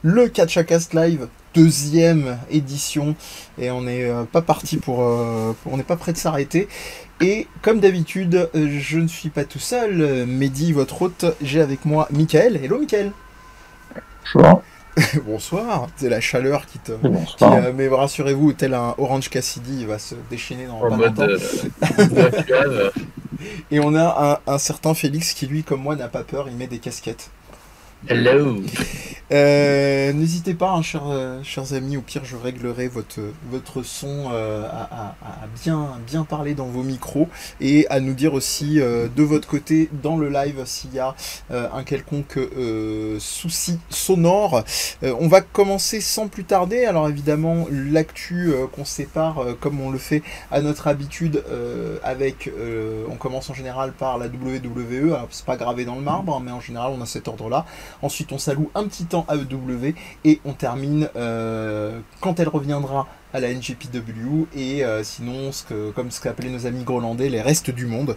le Catchacast Live, deuxième édition, et on n'est pas parti on n'est pas prêt de s'arrêter. Et comme d'habitude, je ne suis pas tout seul, Mehdi, votre hôte, j'ai avec moi Mickaël. Hello Mickaël. Bonjour. Bonsoir, c'est la chaleur Bonsoir. mais rassurez-vous, tel un Orange Cassidy, il va se déchaîner dans En pas mode longtemps. Et on a un certain Félix qui, lui, comme moi, n'a pas peur, il met des casquettes. Hello. N'hésitez pas, hein, chers amis, au pire je réglerai votre son à bien parler dans vos micros et à nous dire aussi de votre côté dans le live s'il y a un quelconque souci sonore. On va commencer sans plus tarder. Alors évidemment l'actu qu'on sépare comme on le fait à notre habitude on commence en général par la WWE. Alors c'est pas gravé dans le marbre, hein, mais en général on a cet ordre là. Ensuite on s'alloue un petit temps AEW et on termine quand elle reviendra à la NJPW et sinon comme ce qu'appelaient nos amis groenlandais les restes du monde.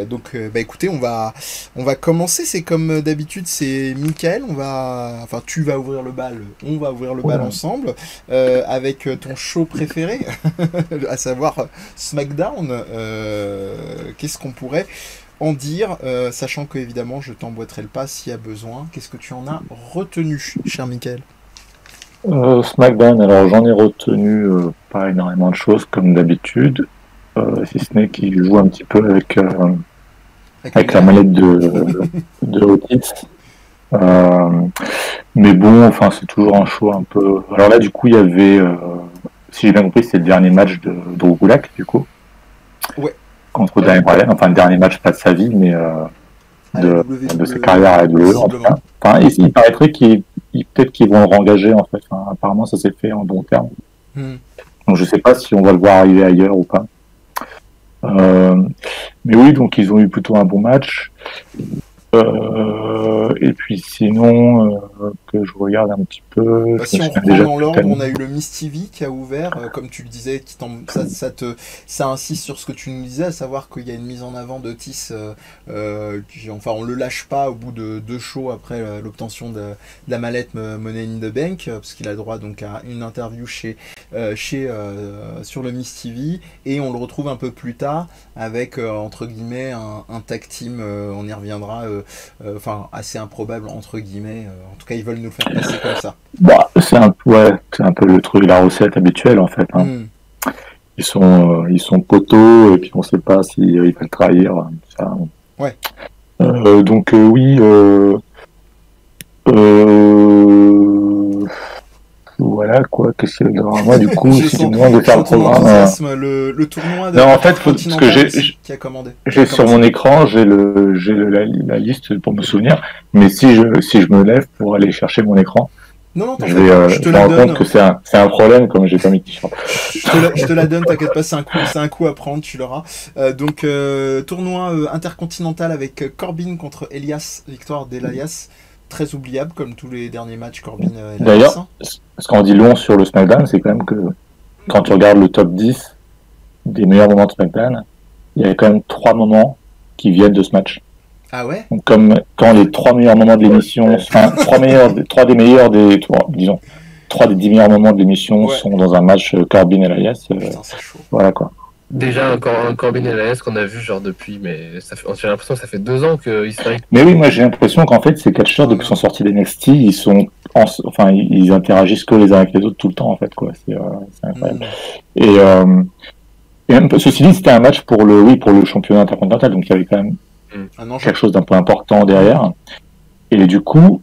Donc écoutez, on va commencer. C'est comme d'habitude, c'est Mickaël, tu vas ouvrir le bal, on va ouvrir le bal ensemble avec ton show préféré à savoir SmackDown. Qu'est-ce qu'on pourrait en dire, sachant que évidemment je t'emboîterai le pas s'il y a besoin. Qu'est-ce que tu en as retenu, cher Mickaël? SmackDown, alors j'en ai retenu pas énormément de choses comme d'habitude, si ce n'est qu'il joue un petit peu avec la manette de Otis. Mais bon, enfin c'est toujours un show un peu. Alors là du coup il y avait, si j'ai bien compris, c'est le dernier match de Drew Gulak du coup. Ouais. Contre Daniel Bryan, enfin le dernier match pas de sa vie, mais de sa carrière à la WWE. Enfin, il paraîtrait peut-être qu'ils vont le rengager en fait. Enfin, apparemment ça s'est fait en bon terme. Donc je sais pas si on va le voir arriver ailleurs ou pas. Mais oui, donc ils ont eu plutôt un bon match. Et puis sinon, que je regarde un petit peu. Si on reprend dans l'ordre, on a eu le Miss TV qui a ouvert, comme tu le disais, ça insiste sur ce que tu nous disais, à savoir qu'il y a une mise en avant d'Otis, on le lâche pas au bout de 2 shows après l'obtention de la mallette Money in the Bank, parce qu'il a droit donc à une interview sur le Miss TV, et on le retrouve un peu plus tard avec entre guillemets un tag team, on y reviendra, assez improbable entre guillemets, en tout cas ils veulent nous le faire passer comme ça. Bah, c'est un peu le truc, la recette habituelle en fait. Hein. Ils sont poteaux et puis on sait pas s'ils peuvent trahir. Ça. Ouais. Donc oui. Voilà quoi, qu'est-ce qu'il y a moi du coup si tu me demandes de faire le programme. Le tournoi non en fait parce que qui a commandé. J'ai sur mon écran la liste pour me souvenir, mais si je me lève pour aller chercher mon écran, non, je te la donne. Que c'est un problème comme j'ai pas mis de t-shirt. Je te la donne, t'inquiète pas, c'est un coup à prendre, tu l'auras. Donc tournoi intercontinental avec Corbin contre Elias, victoire d'Elias. Très oubliable comme tous les derniers matchs Corbin. D'ailleurs, ce qu'on dit long sur le SmackDown, c'est quand même que quand tu regardes le top 10 des meilleurs moments de SmackDown, il y a quand même 3 moments qui viennent de ce match. Ah ouais? Donc, comme quand les 3 meilleurs moments de l'émission, enfin 3 des 10 meilleurs moments de l'émission sont dans un match Corbin et Elias. Voilà quoi. Déjà un Corbin et Elias qu'on a vu genre depuis, mais j'ai l'impression que ça fait 2 ans qu'ils se. Mais oui, moi j'ai l'impression qu'en fait ces catcheurs depuis qu'ils sont sortis d'NXT, ils interagissent que les uns avec les autres tout le temps en fait quoi. C'est incroyable. Et même, ceci dit, c'était un match pour le championnat intercontinental, donc il y avait quand même quelque chose d'un peu important derrière. Et du coup,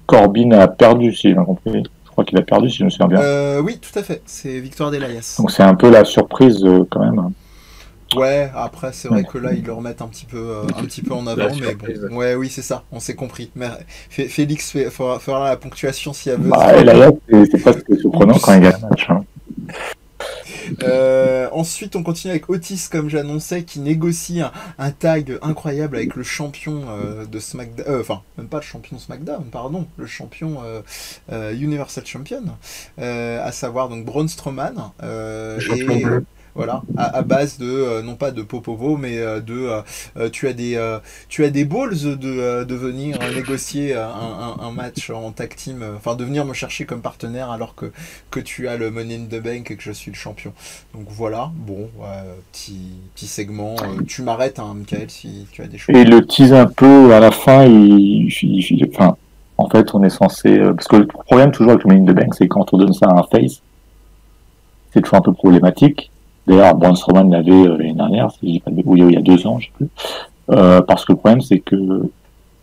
Corbin a perdu, si j'ai bien compris. Je crois qu'il a perdu, si je me souviens bien. Oui, tout à fait. C'est victoire d'Elias. Donc c'est un peu la surprise quand même. Ouais, après c'est vrai que là ils le remettent un petit peu en avant, mais bon. Ouais, oui, c'est ça, on s'est compris. Mais Félix fera la ponctuation s'il y a besoin. Elias, c'est pas surprenant quand il gagne un match. Hein. Ensuite, on continue avec Otis, comme j'annonçais, qui négocie un tag incroyable avec le champion de SmackDown. Enfin, même pas le champion SmackDown, pardon, le champion Universal Champion, à savoir donc Braun Strowman. Voilà, à base de non pas de Popovo, mais tu as des balls de venir négocier un match en tag team, enfin de venir me chercher comme partenaire alors que tu as le Money in the Bank et que je suis le champion. Donc voilà, bon, petit segment. Tu m'arrêtes, hein, Michael, si tu as des choses. Et le tease un peu à la fin, enfin, en fait, on est censé, parce que le problème toujours avec le Money in the Bank, c'est quand on donne ça à un face, c'est toujours un peu problématique. D'ailleurs, Braun Strowman l'avait l'année dernière, si je dis pas de... ou il y a 2 ans, je sais plus. Parce que le problème, c'est que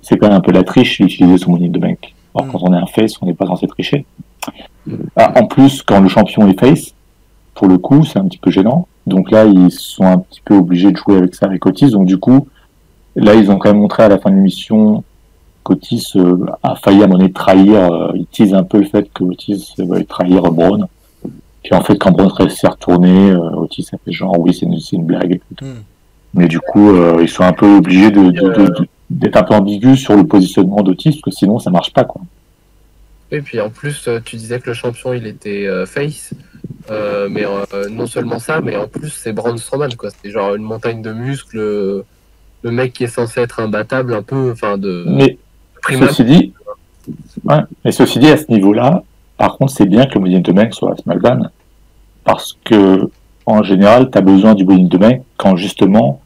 c'est quand même un peu la triche d'utiliser son Money in the Bank. Alors, quand on est un face, on n'est pas censé tricher. En plus, quand le champion est face, pour le coup, c'est un petit peu gênant. Donc là, ils sont un petit peu obligés de jouer avec ça avec Otis. Donc du coup, là, ils ont quand même montré à la fin de l'émission qu'Otis a failli à mon avis trahir. Ils teasent un peu le fait que Otis va trahir Braun. Puis en fait, quand Braun s'est retourné, Otis a fait genre oui, c'est une blague. Et tout. Mais du coup, ils sont un peu obligés d'être un peu ambigus sur le positionnement d'Otis, parce que sinon, ça marche pas, quoi. Et puis en plus, tu disais que le champion, il était face. Mais non seulement ça, mais en plus, c'est Braun Strowman, quoi. C'est genre une montagne de muscles. Le mec qui est censé être imbattable, un peu, enfin, Mais ceci dit, à ce niveau-là, par contre, c'est bien que le Money in the Bank soit à SmackDown, parce que en général, tu as besoin du Money in the Bank quand justement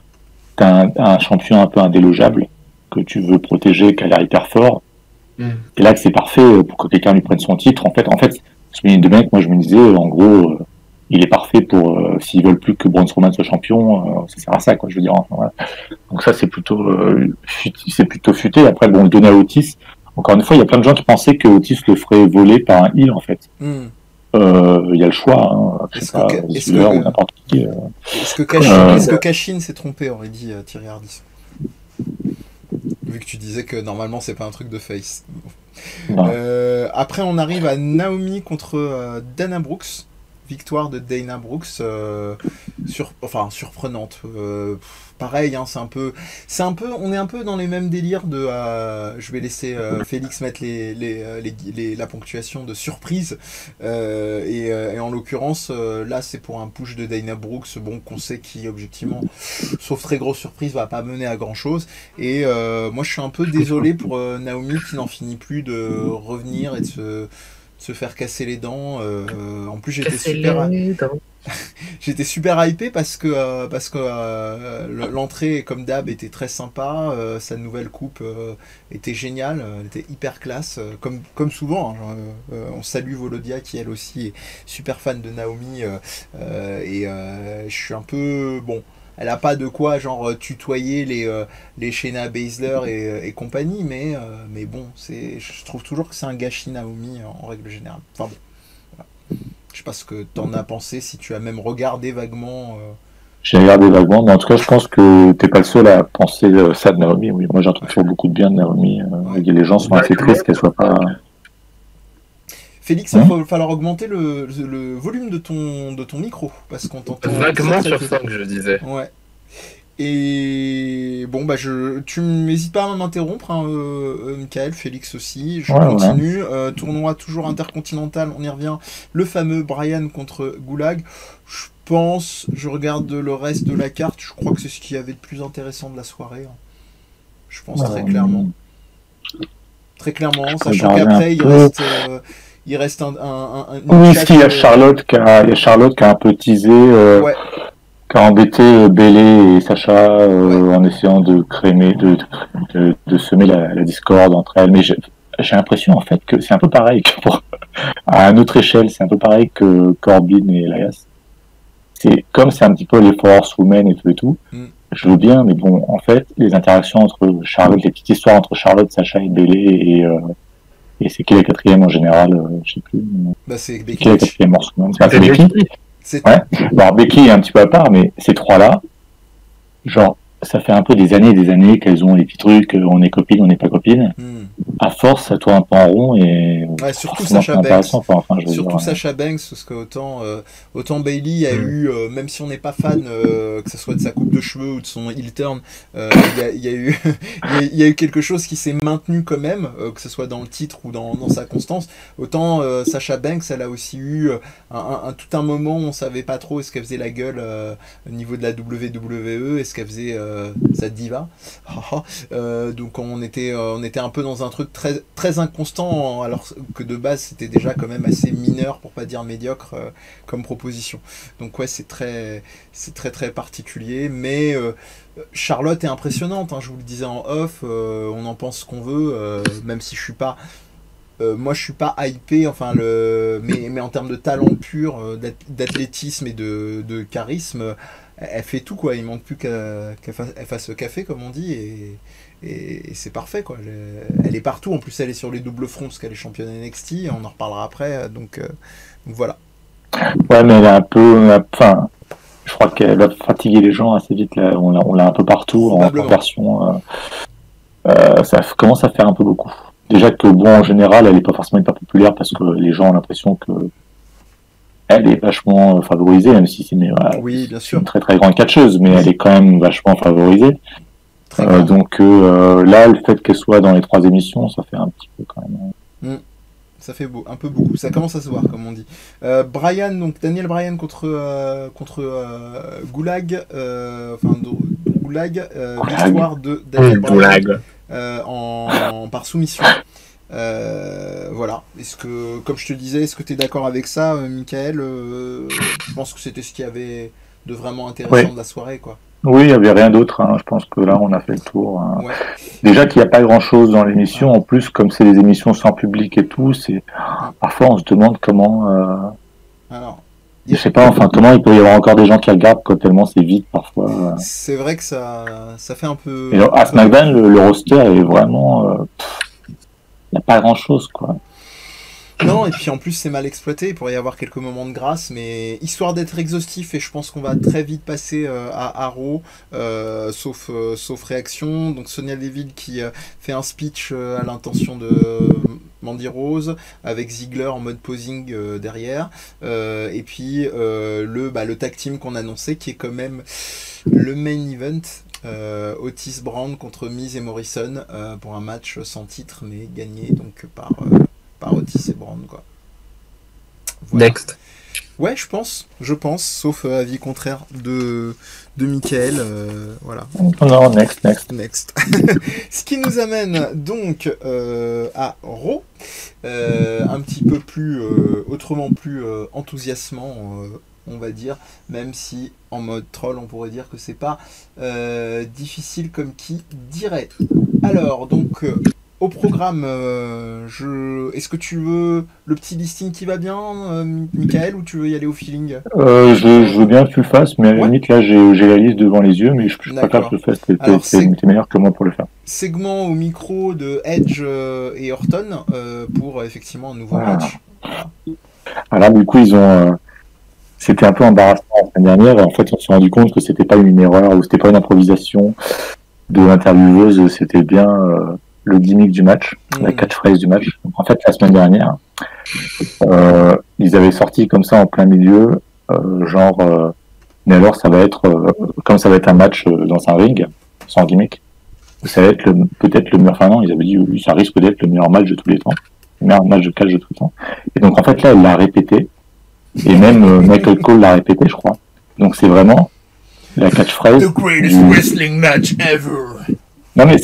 tu as un champion un peu indélogeable que tu veux protéger, qui a l'air hyper fort. Et là, que c'est parfait pour que quelqu'un lui prenne son titre. En fait, ce Money in the Bank, moi, je me disais, en gros, il est parfait pour s'ils veulent plus que Braun Strowman soit champion, ça sert à ça, quoi. Je veux dire. Enfin, voilà. Donc ça, c'est plutôt futé. Après, bon, le donner à Otis. Encore une fois, il y a plein de gens qui pensaient que Otis le ferait voler par un heel, en fait. Il y a le choix. Hein. Ou n'importe qui. Est-ce que Cashin s'est trompé, aurait dit Thierry Hardis. Vu que tu disais que normalement c'est pas un truc de face. Après on arrive à Naomi contre Dana Brooks. Victoire de Dana Brooks, surprenante. Pareil, hein, on est un peu dans les mêmes délires de. Je vais laisser Félix mettre la ponctuation de surprise. Et en l'occurrence, là, c'est pour un push de Dana Brooks, bon, qu'on sait qui, objectivement, sauf très grosse surprise, va pas mener à grand chose. Et moi, je suis un peu désolé pour Naomi qui n'en finit plus de revenir et de se faire casser les dents. En plus, j'étais super hypé parce que l'entrée, comme d'hab, était très sympa. Sa nouvelle coupe était géniale, elle était hyper classe, comme souvent. Hein, on salue Volodia qui elle aussi est super fan de Naomi. Et je suis un peu bon. Elle a pas de quoi genre tutoyer les Shayna Baszler et compagnie, mais bon, je trouve toujours que c'est un gâchis Naomi en règle générale. Enfin bon, voilà. Je sais pas ce que t'en as pensé, si tu as même regardé vaguement. J'ai regardé vaguement, mais en tout cas, je pense que t'es pas le seul à penser ça de Naomi. Oui, moi j'entends toujours beaucoup de bien de Naomi. Les gens sont assez tristes qu'elle soit pas. Félix, il va falloir augmenter le volume de ton micro, parce qu'on t'entend vaguement sur 5, je disais. Ouais. Et bon, bah tu n'hésites pas à m'interrompre, hein, Michael, Félix aussi. Je continue. Tournoi toujours intercontinental, on y revient. Le fameux Bryan contre Goulag. Je regarde le reste de la carte, je crois que c'est ce qu'il y avait de plus intéressant de la soirée. Hein. Je pense très clairement. Très clairement, sachant qu'après, il reste oui, il y a Charlotte qui a un peu teasé, qui a embêté Bayley et Sacha en essayant de semer la discorde entre elles. Mais j'ai l'impression en fait que c'est un peu pareil à une autre échelle, c'est un peu pareil que Corbin et Elias. C'est un petit peu les Force Women et tout. Je veux bien, mais bon, en fait, les interactions entre Charlotte, les petites histoires entre Charlotte, Sacha et Bayley et c'est qui la quatrième en général, je sais plus. C'est Becky. Qui est la quatrième morceau? C'est Becky. Ouais. Alors Becky est un petit peu à part, mais ces trois-là, genre, ça fait un peu des années qu'elles ont les petits trucs, on est copines, on n'est pas copines. à force, ça tourne un peu en rond et surtout Sasha Banks. Surtout Sasha Banks, parce que autant Bayley a eu, même si on n'est pas fan, que ce soit de sa coupe de cheveux ou de son heel turn, il y a eu quelque chose qui s'est maintenu quand même, que ce soit dans le titre ou dans sa constance. Autant Sasha Banks, elle a aussi eu tout un moment où on savait pas trop est-ce qu'elle faisait la gueule au niveau de la WWE, est-ce qu'elle faisait sa diva. Donc on était un peu dans un truc très, très inconstant, alors que de base c'était déjà quand même assez mineur, pour pas dire médiocre, comme proposition. Donc ouais, c'est très très particulier, mais Charlotte est impressionnante, hein, je vous le disais en off, on en pense ce qu'on veut, même si je suis pas... moi je suis pas hypé, mais en termes de talent pur, d'athlétisme et de charisme, elle fait tout, quoi. Il manque plus qu'elle fasse le café, comme on dit, et c'est parfait, quoi. Elle est partout, en plus elle est sur les doubles fronts parce qu'elle est championne NXT, on en reparlera après, donc voilà. Ouais, mais elle est un peu, je crois qu'elle va fatiguer les gens assez vite, là. On l'a un peu partout en version, ça commence à faire un peu beaucoup. Déjà que, bon, en général, elle n'est pas forcément hyper populaire parce que les gens ont l'impression que elle est vachement favorisée, même si c'est oui, bien sûr, une très très grande catcheuse, mais elle est quand même vachement favorisée. Donc là, le fait qu'elle soit dans les 3 émissions, ça fait un petit peu quand même. Ça fait un peu beaucoup. Ça commence à se voir, comme on dit. Brian, donc Daniel Bryan contre Goulag, Goulag, victoire de Daniel Bryan par soumission. Voilà. Est-ce que, comme je te disais, est-ce que tu es d'accord avec ça, Michael? Je pense que c'était ce qu'il y avait de vraiment intéressant de la soirée, quoi. Oui, il n'y avait rien d'autre, hein. Je pense que là, on a fait le tour. Hein. Ouais. Déjà qu'il n'y a pas grand-chose dans l'émission. En plus, comme c'est des émissions sans public et tout, parfois on se demande comment... je sais pas, comment il peut y avoir encore des gens qui regardent, quoi, tellement c'est vite parfois. C'est vrai que ça fait un peu... Et à SmackDown, le roster est vraiment... il n'y a pas grand-chose, quoi. Non, et puis en plus c'est mal exploité, il pourrait y avoir quelques moments de grâce, mais histoire d'être exhaustif, et je pense qu'on va très vite passer à Raw, sauf réaction. Donc Sonya Deville qui fait un speech à l'intention de Mandy Rose, avec Ziggler en mode posing derrière, et puis le tag team qu'on annonçait, qui est quand même le main event. Otis Brand contre Miz et Morrison pour un match sans titre, mais gagné donc par Otis et Brand, quoi. Voilà. Next. Ouais, je pense, sauf avis contraire de Michael, voilà. Non, next. Ce qui nous amène donc à Raw, un petit peu plus, autrement plus enthousiasmant, on va dire, même si en mode troll on pourrait dire que c'est pas difficile comme qui dirait. Alors donc au programme, est-ce que tu veux le petit listing qui va bien, Michael, ou tu veux y aller au feeling? Je veux bien que tu le fasses, mais à la limite là j'ai la liste devant les yeux, mais je préfère que je le fasse. T'es meilleur que moi pour le faire. Segment au micro de Edge et Orton pour effectivement un nouveau match. Voilà. Alors du coup c'était un peu embarrassant la semaine dernière, et en fait on s'est rendu compte que c'était pas une erreur ou c'était pas une improvisation de l'intervieweuse, c'était bien le gimmick du match, la catchphrase du match. Donc, en fait, la semaine dernière, ils avaient sorti comme ça en plein milieu, mais alors ça va être, comme ça va être un match dans un ring, sans gimmick, ça va être peut-être le meilleur, ils avaient dit, oui, ça risque d'être le meilleur match de tous les temps, le meilleur match de catch de tout le temps. Et donc, en fait, là, elle l'a répété, et même Michael Cole l'a répété, je crois. Donc, c'est vraiment la catchphrase. The greatest wrestling match ever! Non, mais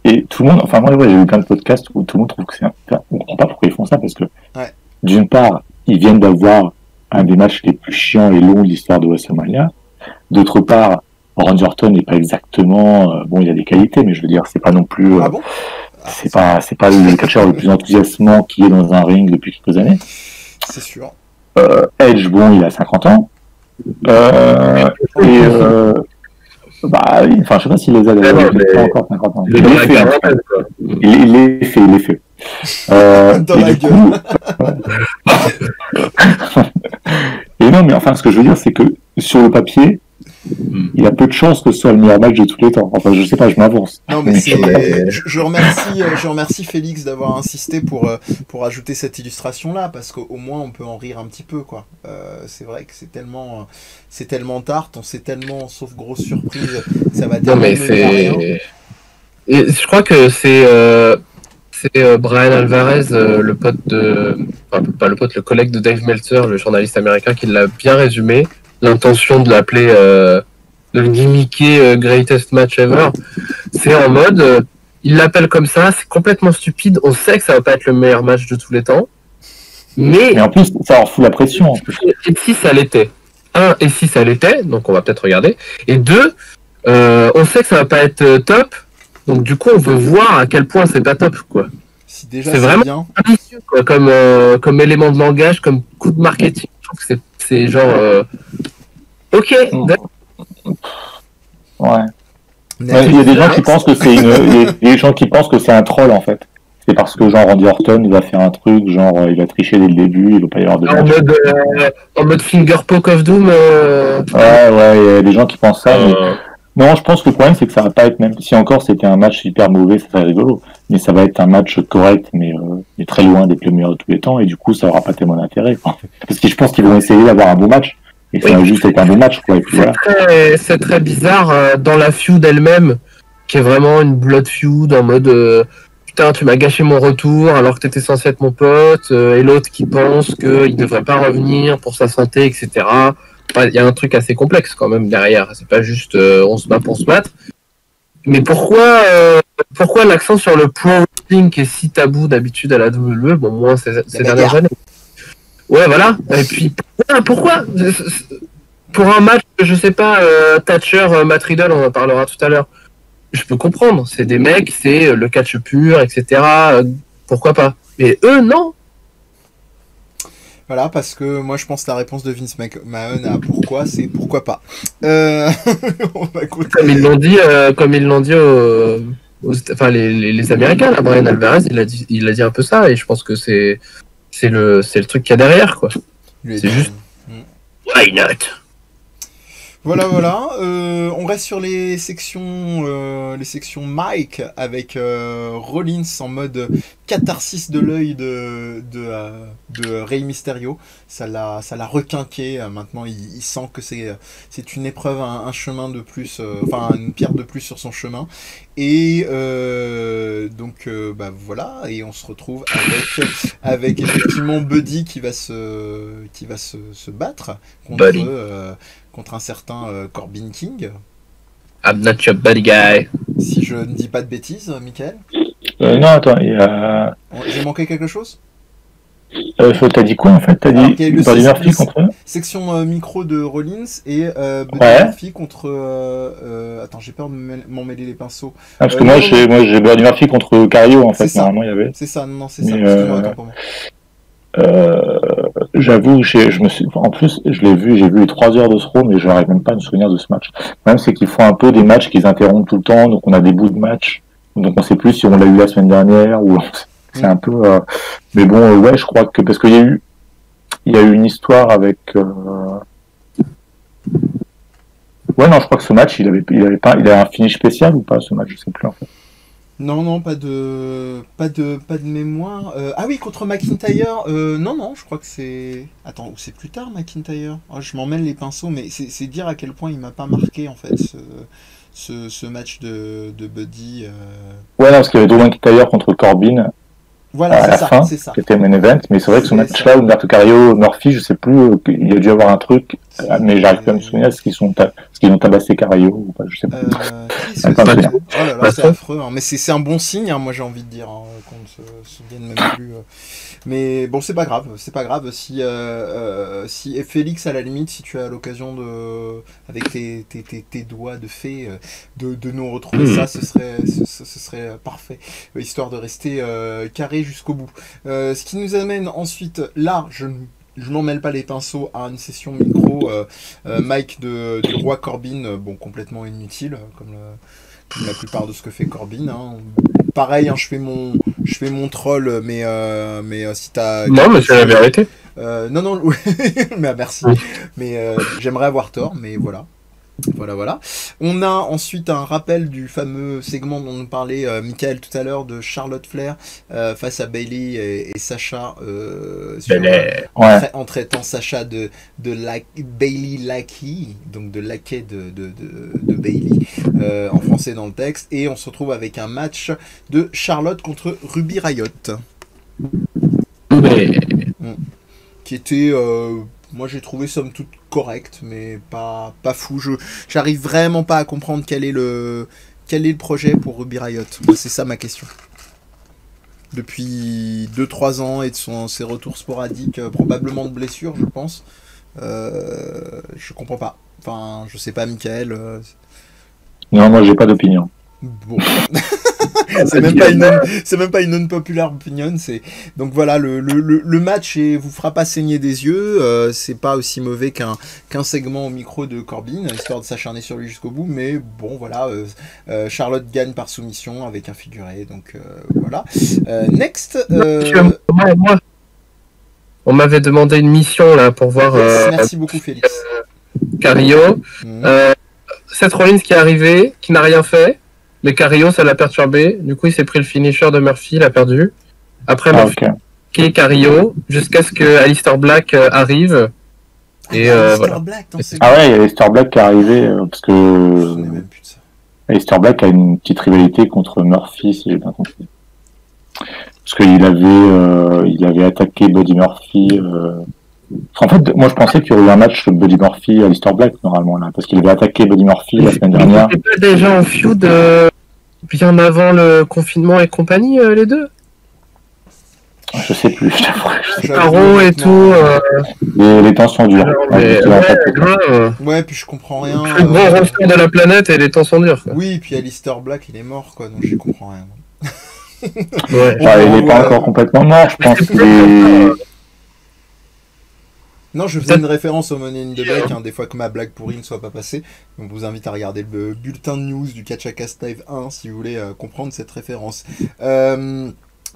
et tout le monde, moi, j'ai eu plein de podcasts où tout le monde trouve que on comprend pas pourquoi ils font ça, parce que, d'une part, ils viennent d'avoir un des matchs les plus chiants et longs de l'histoire de WrestleMania. D'autre part, Randy Orton n'est pas exactement, il a des qualités, mais je veux dire, c'est pas non plus, c'est pas le catcheur le plus enthousiasmant qui est dans un ring depuis quelques années. C'est sûr. Edge, il a 50 ans. Je sais pas s'il les a d'ailleurs, il n'a pas encore 50 ans. Il les fait. Dans la gueule. Et non, mais ce que je veux dire, c'est que sur le papier, il y a peu de chances que ce soit le meilleur match de tous les temps. Enfin, je sais pas, je m'avance. Non, mais je remercie Félix d'avoir insisté pour ajouter cette illustration-là, parce qu'au moins on peut en rire un petit peu, quoi. C'est vrai que c'est tellement tarte, on sait tellement, sauf grosse surprise, ça va tellement mener à rien. Et je crois que c'est Brian Alvarez, le pote pas le pote, le collègue de Dave Meltzer, le journaliste américain, qui l'a bien résumé. L'intention de l'appeler, de le gimmicker Greatest Match Ever, c'est en mode, il l'appelle comme ça, c'est complètement stupide, on sait que ça va pas être le meilleur match de tous les temps, mais en plus, ça leur fout la pression. En plus. Et si ça l'était, et si ça l'était, donc on va peut-être regarder, et 2, on sait que ça va pas être top. Donc du coup, on veut voir à quel point c'est pas top, quoi. Si déjà c'est vraiment ambitieux, quoi, comme élément de langage, comme coup de marketing. Je trouve que c'est genre, ok. Ouais. Il y a des gens qui pensent que c'est des gens qui pensent que c'est un troll en fait. C'est parce que genre Randy Orton il va faire un truc, genre il va tricher dès le début, il va pas y avoir de match. En mode finger poke of doom. Ouais, il y a des gens qui pensent ça. Mais... Non, je pense que le problème, c'est que ça va pas être, même si encore c'était un match hyper mauvais, ça serait rigolo, mais ça va être un match correct, mais très loin d'être le meilleur de tous les temps, et du coup, ça aura pas tellement d'intérêt, quoi. Parce que je pense qu'ils vont essayer d'avoir un bon match, et ça va juste être un bon match, quoi. Et puis voilà. C'est très bizarre dans la feud elle-même, qui est vraiment une blood feud, en mode putain, tu m'as gâché mon retour alors que t'étais censé être mon pote, et l'autre qui pense qu'il devrait pas revenir pour sa santé, etc. Il y a un truc assez complexe quand même derrière. C'est pas juste on se bat pour se battre. Mais pourquoi l'accent sur le pro wrestling qui est si tabou d'habitude à la WWE, bon, moins ces dernières années. Ouais, voilà. Et puis pourquoi pour un match, je sais pas, Thatcher, Matt Riddle, on en parlera tout à l'heure. Je peux comprendre. C'est des mecs, c'est le catch pur, etc. Pourquoi pas. Mais eux, non. Voilà, parce que moi je pense que la réponse de Vince McMahon à pourquoi, c'est pourquoi pas. Comme ils l'ont dit enfin les Américains, là, Brian Alvarez, il a dit un peu ça, et je pense que c'est le truc qu'il y a derrière, quoi. C'est juste. Why not? Voilà. On reste sur les sections Mike avec Rollins en mode catharsis de l'œil de Rey Mysterio. Ça l'a requinqué. Maintenant, il sent que c'est une épreuve, un chemin de plus, une pierre de plus sur son chemin. Et donc voilà. Et on se retrouve avec effectivement Buddy qui va se battre contre un certain Corbin King. I'm not your buddy guy. Si je ne dis pas de bêtises, Michael. Non, attends, il y a... J'ai manqué quelque chose. T'as dit quoi en fait? T'as dit Buddy Murphy contre... Section micro de Rollins et Buddy Murphy contre... Attends, j'ai peur de m'en mêler les pinceaux. Parce que moi j'ai Buddy Murphy contre Cario en fait, normalement il y avait. C'est ça, non, c'est ça. Excuse-moi, attends pour moi. J'avoue, en plus, j'ai vu les 3 heures de ce Raw, mais je n'arrive même pas à me souvenir de ce match. Le problème, c'est qu'ils font un peu des matchs qu'ils interrompent tout le temps, donc on a des bouts de match, donc on sait plus si on l'a eu la semaine dernière, ou c'est un peu, mais bon, ouais, je crois que, parce qu'il y a eu une histoire avec, ouais, non, je crois que ce match, il avait un finish spécial ou pas, ce match, je sais plus, en fait. Non, pas de mémoire. Ah oui, contre McIntyre. Non, je crois que c'est. Attends, ou c'est plus tard McIntyre. Oh, je m'en mêle les pinceaux, mais c'est dire à quel point il m'a pas marqué en fait ce match de Buddy. Ouais, non, parce qu'il y avait Drew McIntyre contre Corbin. Voilà, à la fin, qui était main event, mais c'est vrai que ce match-là, Humberto Carrillo, Murphy, je sais plus, il y a dû avoir un truc, mais j'arrive pas à me souvenir, est-ce qu'ils ont tabassé Carrillo ou pas, je sais pas. Oh là là, c'est affreux, hein. Mais c'est un bon signe, hein, moi j'ai envie de dire, hein, qu'on ne se souvienne même plus. Mais bon, c'est pas grave si Félix, à la limite, si tu as l'occasion avec tes doigts de fée, de nous retrouver ça, ce serait parfait, histoire de rester carré jusqu'au bout. Ce qui nous amène ensuite, là, je n'en mêle pas les pinceaux, à une session micro Mike du roi Corbin, bon, complètement inutile, comme la plupart de ce que fait Corbin, hein. Pareil, hein, je fais mon troll, mais si t'as... Non, mais c'est la vérité. Non, mais merci. Oui. Mais j'aimerais avoir tort, mais voilà. Voilà. On a ensuite un rappel du fameux segment dont nous parlait Michael tout à l'heure de Charlotte Flair face à Bayley et Sacha en traitant Sacha de Bayley Lackey, donc de laquais de Bayley en français dans le texte. Et on se retrouve avec un match de Charlotte contre Ruby Riott. Qui était... moi j'ai trouvé somme toute correct, mais pas fou. J'arrive vraiment pas à comprendre quel est le projet pour Ruby Riott. C'est ça ma question. Depuis 2-3 ans et de ses retours sporadiques, probablement de blessures, je pense. Je comprends pas. Enfin, je sais pas, Michael. Non, moi j'ai pas d'opinion. Bon. c'est même pas une unpopular opinion. Donc voilà, le match vous fera pas saigner des yeux. C'est pas aussi mauvais qu'un segment au micro de Corbin, histoire de s'acharner sur lui jusqu'au bout. Mais bon, voilà, Charlotte gagne par soumission avec un figuré. Donc voilà. Next. Moi, on m'avait demandé une mission là pour voir. Merci beaucoup, Félix. Carrillo. Seth Rollins qui est arrivé, qui n'a rien fait. Mais Carrillo, ça l'a perturbé. Du coup, il s'est pris le finisher de Murphy, il a perdu. Après, Murphy, qui est Carrillo, jusqu'à ce que Aleister Black arrive. Et voilà. Black, il y a Aleister Black qui est arrivé, parce que Aleister Black a une petite rivalité contre Murphy, si j'ai bien compris. Parce qu'il avait attaqué Buddy Murphy. En fait, moi je pensais qu'il y aurait eu un match Buddy Murphy Aleister Black normalement là, parce qu'il avait attaqué Buddy Murphy la semaine dernière. Ils étaient pas déjà en feud bien avant le confinement et compagnie, les deux? Je sais plus. Caro et tout. Les temps sont durs. Ouais, puis je comprends rien. Le grand roster de la planète et les temps sont durs. Quoi. Oui, puis Aleister Black il est mort quoi, donc je comprends rien. Il est pas encore complètement mort, je pense qu'il est. Non, je faisais une référence au Money in the Bank, des fois que ma blague pourrie ne soit pas passée. Donc, je vous invite à regarder le bulletin de news du Catchacast Live 1 si vous voulez comprendre cette référence.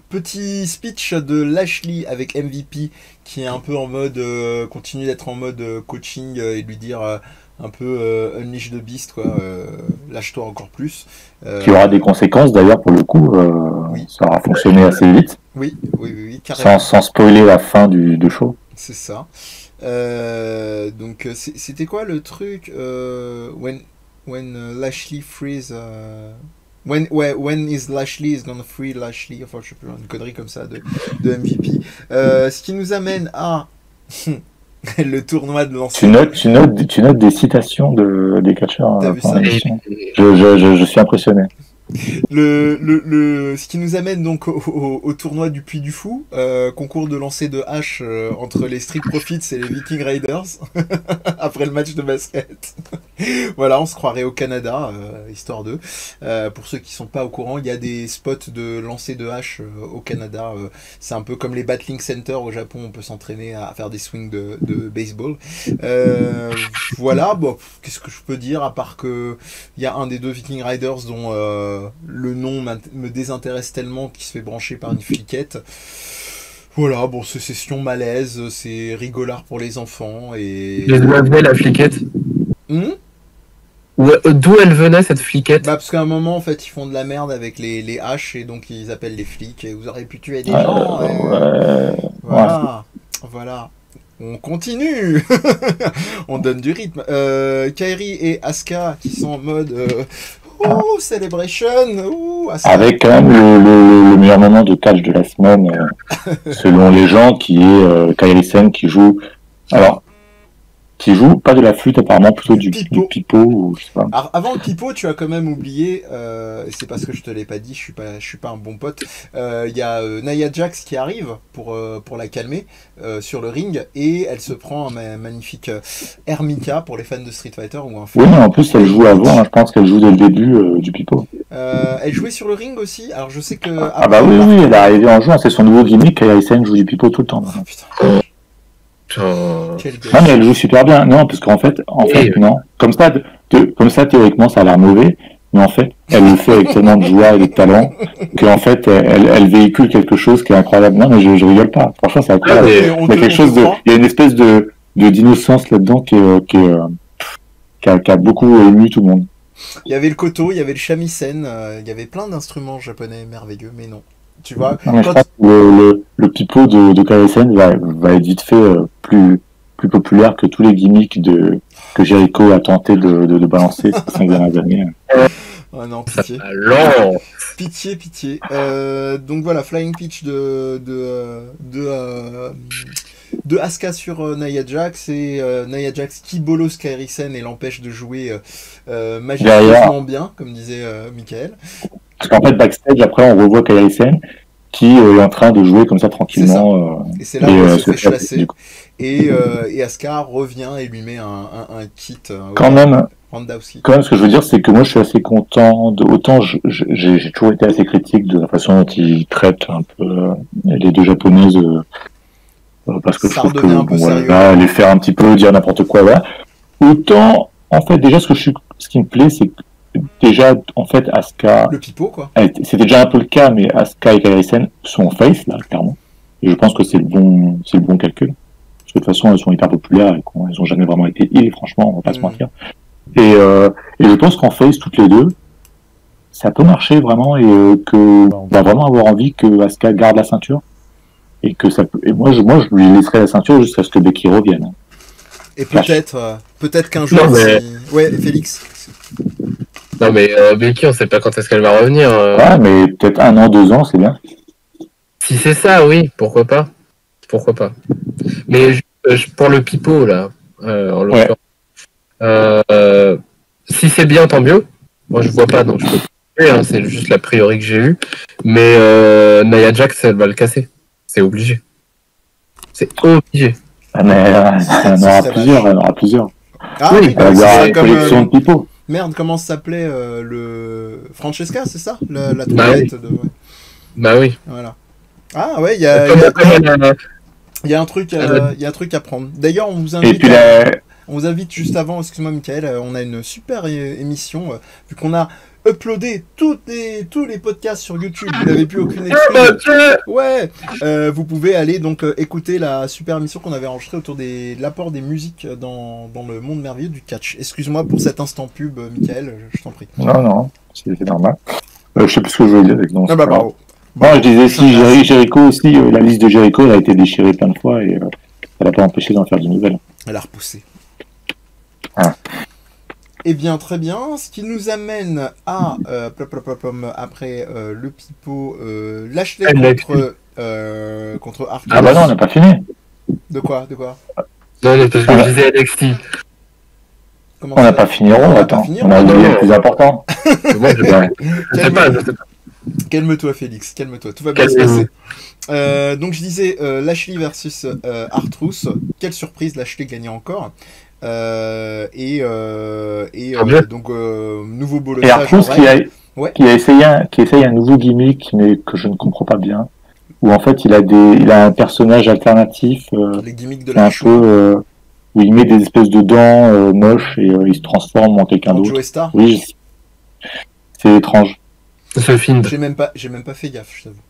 Petit speech de Lashley avec MVP qui est un peu en mode, continue d'être en mode coaching et lui dire un peu unleash the beast, quoi. Lâche-toi encore plus. Qui aura des conséquences d'ailleurs pour le coup. Oui. Ça aura fonctionné assez vite. Oui, carrément. Sans spoiler la fin du show. C'est ça. Donc c'était quoi le truc when Lashley frees when is Lashley is gonna free Lashley, enfin je sais plus, une connerie comme ça de MVP, ce qui nous amène à le tournoi de lancer. Tu notes des citations des catcheurs. T'as vu ça? Je suis impressionné. Ce qui nous amène donc au tournoi du Puy du Fou, concours de lancer de hache entre les Street Profits et les Viking Raiders après le match de basket. Voilà, on se croirait au Canada, histoire d'eux. Pour ceux qui sont pas au courant, il y a des spots de lancer de hache au Canada. C'est un peu comme les Battling Center au Japon, on peut s'entraîner à faire des swings de baseball. Voilà, bon, qu'est-ce que je peux dire à part que il y a un des deux Viking Raiders dont le nom me désintéresse tellement qu'il se fait brancher par une fliquette. Voilà, bon, c'est session malaise, c'est rigolard pour les enfants et... D'où elle venait la fliquette? D'où elle venait cette fliquette? Parce qu'à un moment, en fait, ils font de la merde avec les haches et donc ils appellent les flics et vous aurez pu tuer des gens. Voilà. On continue. On donne du rythme. Kairi et Asuka qui sont en mode... celebration. Avec quand même le meilleur moment de catch de la semaine, selon les gens, qui est Kairi Sane qui joue. Alors, qui joue pas de la flûte apparemment, plutôt du pipeau ou je sais pas. Alors avant le pipeau, tu as quand même oublié, c'est parce que je te l'ai pas dit, je suis pas un bon pote. Il y a Nia Jax qui arrive pour la calmer sur le ring et elle se prend un magnifique Hermika pour les fans de Street Fighter ou un. Oui, mais en plus elle joue avant, je pense qu'elle joue dès le début du pipeau. Elle jouait sur le ring aussi. Alors je sais que. Oui, elle est arrivée en jouant, c'est son nouveau gimmick. Kairi Sane joue du pipeau tout le temps. Oh, putain. Non, mais elle joue super bien. Non, parce qu'en fait, non. Comme ça, théoriquement, ça a l'air mauvais. Mais en fait, elle le fait avec tellement de joie et de talent qu'en fait, elle véhicule quelque chose qui est incroyable. Non, mais je rigole pas. Franchement, c'est incroyable. Il y a une espèce d'innocence là-dedans qui est qui a beaucoup ému tout le monde. Il y avait le koto, il y avait le shamisen, il y avait plein d'instruments japonais merveilleux, mais non. Tu vois, Non, mais je pense que le pipeau de KSN va être vite fait plus populaire que tous les gimmicks que Jericho a tenté de balancer ces 5 dernières années. Oh non, pitié. Alors, Pitié. Donc voilà, Flying Pitch de Asuka sur Nia Jax et Nia Jax qui bolos Kairi-sen et l'empêche de jouer majestueusement bien, comme disait Michael. Parce qu'en fait, backstage, après, on revoit Kairi-sen qui est en train de jouer comme ça tranquillement. Et c'est là où elle se fait chasser. Et Asuka revient et lui met un kit. Quand même, Roundhouse. Quand même, ce que je veux dire, c'est que moi, je suis assez content. Autant j'ai toujours été assez critique de la façon dont ils traitent un peu les deux japonaises, parce que ça je trouve que un peu voilà, les faire un petit peu dire n'importe quoi. Voilà. Autant, en fait, déjà, ce qui me plaît, c'est que déjà, en fait, Asuka. Le pipeau, quoi. C'était déjà un peu le cas, mais Asuka et Kairi-sen sont face là, clairement. Et je pense que c'est le bon calcul. Parce que de toute façon, elles sont hyper populaires et elles ont jamais vraiment été heal, franchement, on va pas se mentir. Et je pense qu'en face, toutes les deux, ça peut marcher vraiment et que on va vraiment avoir envie que Asuka garde la ceinture et que ça peut. Et moi, je lui laisserai la ceinture jusqu'à ce que Becky revienne. Et peut-être qu'un jour, ouais, Félix. Non mais Becky, on sait pas quand est-ce qu'elle va revenir. Ouais, mais peut-être 1 an, 2 ans, c'est bien. Si c'est ça, oui, pourquoi pas. Mais pour le pipeau là, en l'occurrence. Si c'est bien, tant mieux. Moi, je vois pas, donc je peux pas. C'est juste l'a priori que j'ai eu. Mais Nia Jax, elle va le casser. C'est obligé. C'est obligé. Ah, mais elle en aura plusieurs. Ah oui, il y aura une collection de pipeaux. Merde, comment ça s'appelait le Francesca, c'est ça, la trompette de... Ouais. Bah oui. Voilà. Ah ouais, il y a un truc à prendre. D'ailleurs, on vous invite. On vous invite juste avant, excuse-moi Michael, on a une super émission, vu qu'on a uploadé tous les podcasts sur YouTube, vous n'avez plus aucune excuse. Ouais, vous pouvez aller donc écouter la super émission qu'on avait enregistrée autour de l'apport des musiques dans le monde merveilleux du catch. Excuse-moi pour cet instant pub, Michael, je t'en prie. Non, c'est normal. Je sais plus ce que je voulais dire avec non. Ah bah bravo. Bon, je disais si Jericho aussi, la liste de Jericho elle a été déchirée plein de fois et ça l'a pas empêché d'en faire de nouvelles. Elle a repoussé. Ah. Eh bien, très bien. Ce qui nous amène à, après le pipeau, Lashley contre Arthur. Ah bah non, on n'a pas fini. De quoi Non, parce que je disais NXT. On n'a pas fini, attends. On a oublié le plus important. Moi, je sais pas. Calme-toi, Félix, calme-toi. Tout va bien se passer. Donc, je disais Lashley versus Artruth. Quelle surprise, Lashley gagnait encore. Donc nouveau bolossage. Et Artruth qui essaye un nouveau gimmick mais que je ne comprends pas bien, où en fait il a un personnage alternatif, les gimmicks de la peu où il met des espèces de dents moches et il se transforme en quelqu'un d'autre. Joe Star. Oui, c'est étrange. The Fiend. J'ai même pas fait gaffe, je t'avoue.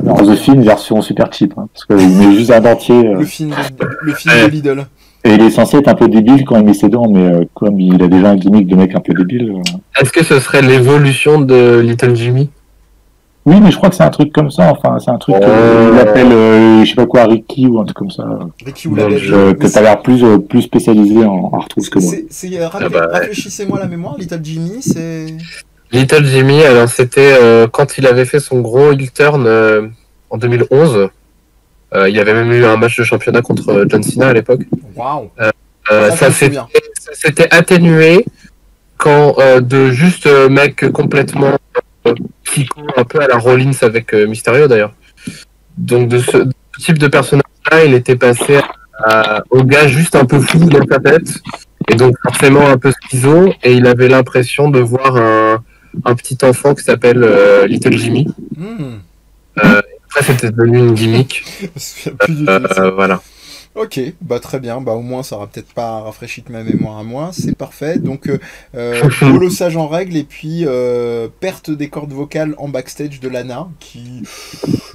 Alors, The Fiend version super cheap, hein, parce qu'il met juste un dentier. Le film de Lidl. Et il est censé être un peu débile quand il met ses dents, mais comme il a déjà un gimmick de mec un peu débile. Est-ce que ce serait l'évolution de Little Jimmy? Oui, mais je crois que c'est un truc comme ça. Enfin, c'est un truc qu'il appelle, je sais pas quoi, Ricky ou un truc comme ça. Ricky ou la bête. Que t'as l'air plus spécialisé en Artruth que moi. Rafraîchissez-moi la mémoire. Little Jimmy, c'est. Little Jimmy, alors c'était quand il avait fait son gros heel turn en 2011. Il y avait même eu un match de championnat contre John Cena à l'époque. Waouh. Ça s'était atténué quand de juste mec complètement psycho, un peu à la Rollins avec Mysterio d'ailleurs. Donc de ce type de personnage-là, il était passé au gars juste un peu fou dans sa tête, et donc forcément un peu schizo, et il avait l'impression de voir un petit enfant qui s'appelle Little Jimmy. Après, c'était devenu une gimmick. Voilà. Ok, bah très bien, bah au moins ça aura peut-être pas rafraîchi ma mémoire à moi, c'est parfait. Donc bolossage en règle et puis perte des cordes vocales en backstage de Lana, qui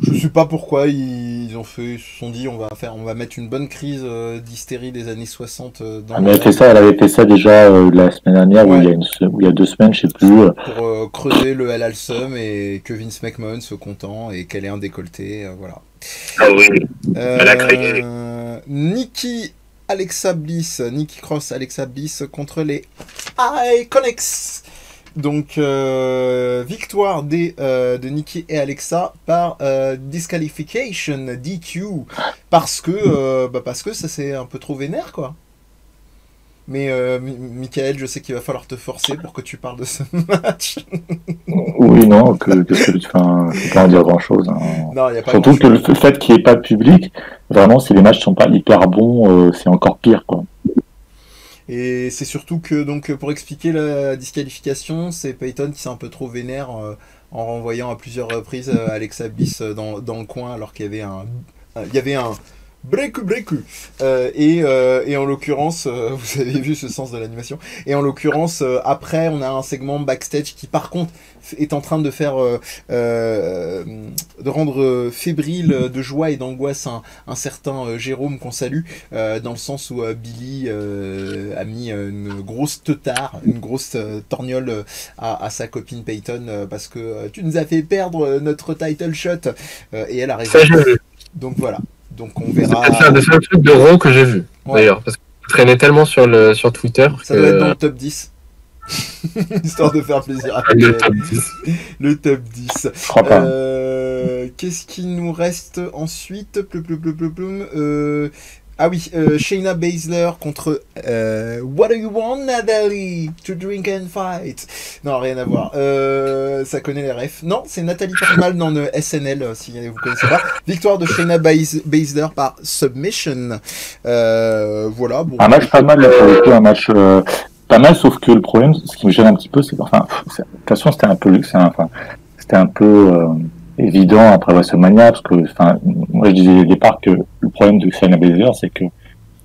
je sais pas pourquoi ils ils se sont dit on va mettre une bonne crise d'hystérie des années 60 dans mais elle avait fait ça déjà la semaine dernière, Ouais. ou il y a 2 semaines, je sais plus. pour creuser le Hell Alsum et que Vince McMahon soit content et qu'elle ait un décolleté, voilà. Ah oui. Elle a craqué. Nikki Cross, Alexa Bliss contre les Iconics. Donc victoire de Nikki et Alexa par disqualification DQ parce que ça c'est un peu trop vénère quoi. Mais Michael, je sais qu'il va falloir te forcer pour que tu parles de ce match. Oui, non, qu'est-ce que tu fais, je peux pas en dire grand-chose. Hein. Non, y a pas Surtout que grand-chose. le fait qu'il n'y ait pas de public, vraiment, si les matchs sont pas hyper bons, c'est encore pire, quoi. Et c'est surtout que, donc, pour expliquer la disqualification, c'est Peyton qui s'est un peu trop vénère en renvoyant à plusieurs reprises Alexa Bliss dans le coin alors qu'il y avait un breaku. Et en l'occurrence, vous avez vu ce sens de l'animation. Et en l'occurrence, après, on a un segment backstage qui, par contre, est en train de faire, de rendre fébrile de joie et d'angoisse un certain Jérôme qu'on salue, dans le sens où Billy a mis une grosse teutard, une grosse torgnole à sa copine Peyton parce que tu nous as fait perdre notre title shot et elle a raison. Ça, j'ai vu. Donc voilà. Donc on verra. C'est un des seuls trucs de Raw que j'ai vu, Ouais. d'ailleurs. Parce que je traînais tellement sur Twitter Ça doit être dans le top 10. Histoire de faire plaisir à le top 10. le top 10. Je crois pas. Qu'est-ce qu'il nous reste ensuite? Ah oui, Shayna Baszler contre What do you want, Natalie? To drink and fight. Non, rien à voir. Ça connaît les refs. Non, c'est Nathalie Portman dans le SNL, si vous connaissez pas. Victoire de Shayna Baszler par submission. Voilà. Bon, Un match pas mal, pour le coup, un match pas mal, sauf que le problème, ce qui me gêne un petit peu, c'est que, de toute façon, c'était un peu évident après WrestleMania, parce que, moi, je disais au départ que le problème de Shayna Baszler, c'est que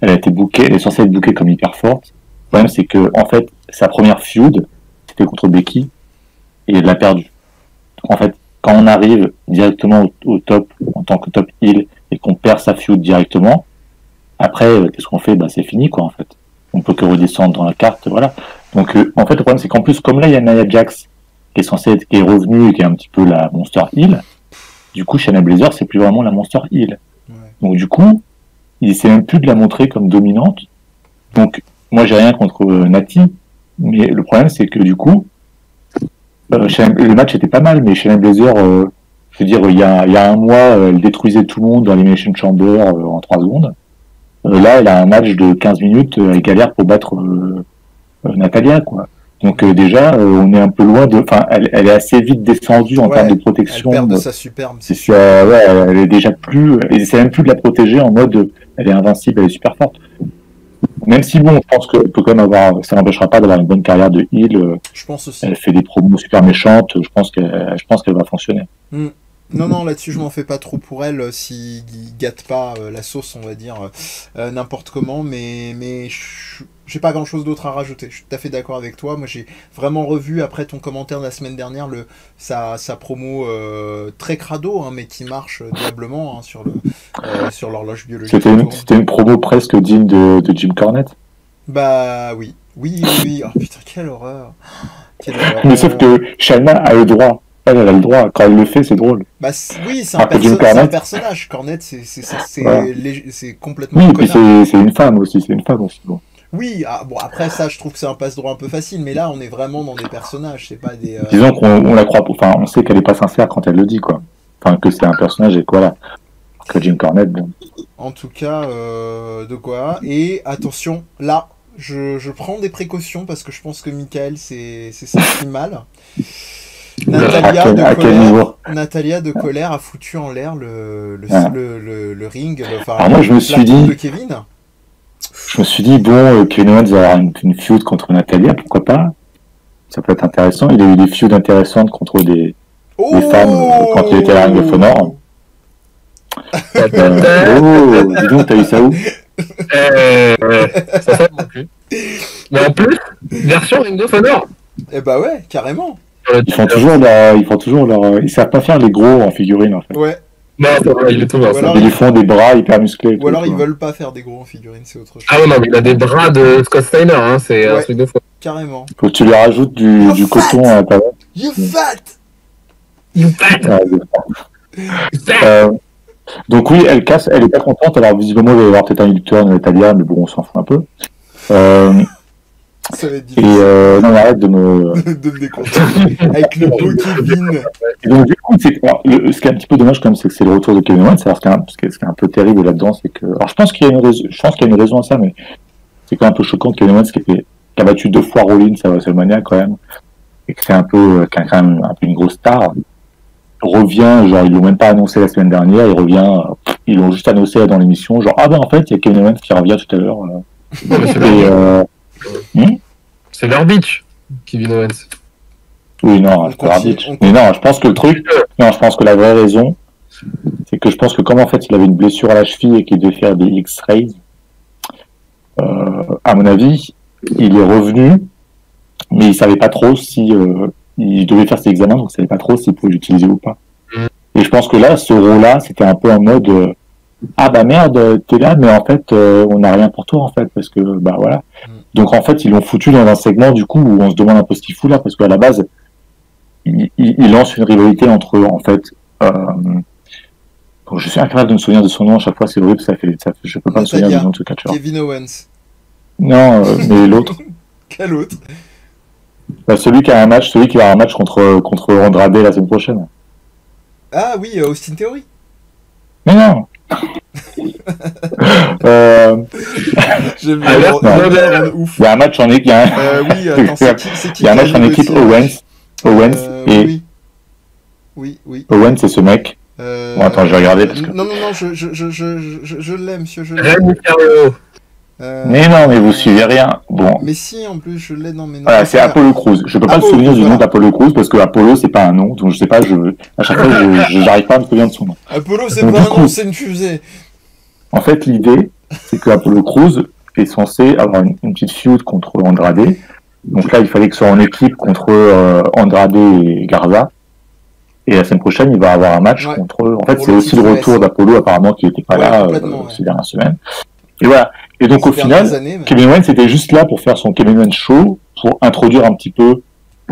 elle a été bookée, elle est censée être bookée comme hyper forte. Le problème, c'est que, en fait, sa première feud, c'était contre Becky, et elle l'a perdue. En fait, quand on arrive directement au top, en tant que top heel, et qu'on perd sa feud directement, après, qu'est-ce qu'on fait? C'est fini, quoi, en fait. On peut que redescendre dans la carte, voilà. Donc, en fait, le problème, c'est qu'en plus, comme là, il y a Nia Jax, qui est revenue, et qui est un petit peu la Monster Heel, du coup, Shayna Baszler, c'est plus vraiment la Monster Heel. ouais. Donc, du coup, il essaie même plus de la montrer comme dominante. Donc, moi, j'ai rien contre Nati, mais le problème, c'est que, du coup, le match était pas mal, mais Shayna Baszler, je veux dire, il y a un mois, elle détruisait tout le monde dans l'Elimination Chamber en 3 secondes. Là, elle a un match de 15 minutes, elle galère pour battre Natalia, quoi. Donc déjà, on est un peu loin de... Enfin, elle est assez vite descendue en Ouais, termes de Elle protection. perd de sa superbe. C'est sûr, ouais, elle est déjà plus... Elle essaie même plus de la protéger en mode, elle est invincible, elle est super forte. Même si, bon, je pense qu'elle peut quand même avoir... Ça n'empêchera pas d'avoir une bonne carrière de heel. Je pense aussi. Elle fait des promos super méchantes, je pense qu'elle va fonctionner. Non, là-dessus, je m'en fais pas trop pour elle s'il gâte pas la sauce, on va dire, n'importe comment, mais j'ai pas grand-chose d'autre à rajouter. Je suis tout à fait d'accord avec toi. Moi, j'ai vraiment revu, après ton commentaire de la semaine dernière, sa promo très crado, hein, mais qui marche diablement hein, sur l'horloge biologique. C'était une promo presque digne de Jim Cornette. Bah oui. Oh putain, quelle horreur. Mais sauf que Shayna a le droit. Elle a le droit. Quand elle le fait, c'est drôle. Bah oui, c'est Un peu Jim un Cornette. personnage. Cornette, Voilà. c'est complètement Oui, un et puis connard. c'est une femme aussi. C'est une femme aussi. Bon. Oui, bon après ça, je trouve que c'est un passe-droit un peu facile, mais là, on est vraiment dans des personnages, c'est pas des. Disons qu'on la croit. Enfin, on sait qu'elle est pas sincère quand elle le dit, quoi. Enfin, que c'est un personnage et que voilà. Que Jim Cornette, bon. En tout cas, de quoi. Et attention, là, je prends des précautions parce que je pense que Michael s'est senti mal. À quel niveau? Natalia de colère a foutu en l'air le ring, Alors moi, je me suis dit, de Kevin. bon, Kevin Owens va avoir une feud contre Natalia, pourquoi pas? Ça peut être intéressant. Il a eu des feuds intéressantes contre des femmes quand il était à la Ring of Honor. Dis donc, t'as eu ça où? Ça sonne non plus. Mais en plus, version Ring of Honor. Eh bah ouais, carrément. Ils font toujours leur... Ils savent pas faire les gros en figurine, en fait. Ouais. Non, c'est vrai, il est tout bien. Ou alors, Ils lui font des bras hyper musclés. et Ou tout, alors tu ils vois. veulent pas faire des gros en figurines, c'est autre chose. Ah ouais, non, mais il a des bras de Scott Steiner, hein, c'est un Ouais. truc de fou. Carrément. Faut que tu lui rajoutes You're du fat coton à l'intérieur. You fat You fat! Donc oui, elle casse, elle est pas contente. Alors visiblement, il va y avoir peut-être un lutteur italien, mais bon, on s'en fout un peu. Ça va être Et difficile non, mais arrête de me. de me déconcentrer. Avec le beau Kevin. Et donc du coup, ce qui est un petit peu dommage quand même, c'est que c'est le retour de Kevin Owens. Alors, ce qui est un peu terrible là-dedans, c'est que. Alors je pense qu'il y a une raison, à ça, mais c'est quand même un peu choquant que Kevin Owens qui a battu 2 fois Rollins à WrestleMania quand même, et que c'est un peu, qui a quand même un peu une grosse star. Revient, genre ils l'ont même pas annoncé la semaine dernière, il revient, ils l'ont juste annoncé là, dans l'émission, genre ah ben en fait il y a Kevin Owens qui revient tout à l'heure. C'est leur bitch, Kevin Owens. Oui non, je peux mais non, je pense que le truc, non, je pense que la vraie raison, c'est que je pense que comme en fait il avait une blessure à la cheville et qu'il devait faire des X-rays, à mon avis, il est revenu, mais il savait pas trop si il devait faire ses examens, donc il savait pas trop s'il pouvait l'utiliser ou pas. Et je pense que là, ce rôle-là, c'était un peu en mode ah bah merde, t'es là, mais en fait, on n'a rien pour toi en fait, parce que bah voilà. Donc en fait, ils l'ont foutu dans un segment du coup où on se demande un peu ce qu'il fout là, parce qu'à la base, il lance une rivalité entre eux en fait. Donc, je suis incapable de me souvenir de son nom à chaque fois, c'est horrible, je peux pas me souvenir du nom de ce catcheur. Kevin Owens. Non, mais l'autre. Quel autre? Bah, celui qui va avoir un match contre Andrade la semaine prochaine. Ah oui, Austin Theory. Mais non. J'aime bien. Ouf. Il y a un match en équipe. Oui, attends, c'est qui il y a un match en équipe Owens et oui. Owens c'est ce mec. Bon, attends, je vais regarder parce que. Non, je l'aime, monsieur, je Rey l'aime. Mysterio. Mais non, mais vous suivez rien. Bon. Mais si, en plus, je l'ai dans mes notes. Voilà, c'est Apollo Crews. Je peux pas me souvenir du nom d'Apollo Crews parce que Apollo c'est pas un nom, donc je sais pas. À chaque fois, j'arrive pas à me souvenir de son nom. Apollo, c'est pas un nom, c'est une fusée. En fait, l'idée, c'est que Apollo Crews est censé avoir une petite feud contre Andrade. Donc là, il fallait que ce soit en équipe contre Andrade et Garza. Et la semaine prochaine, il va avoir un match contre. En fait, c'est aussi le retour d'Apollo, apparemment, qui n'était pas là ces dernières semaines. Et voilà. Et donc, au final, Kevin Owens était juste là pour faire son Kevin Owens Show, pour introduire un petit peu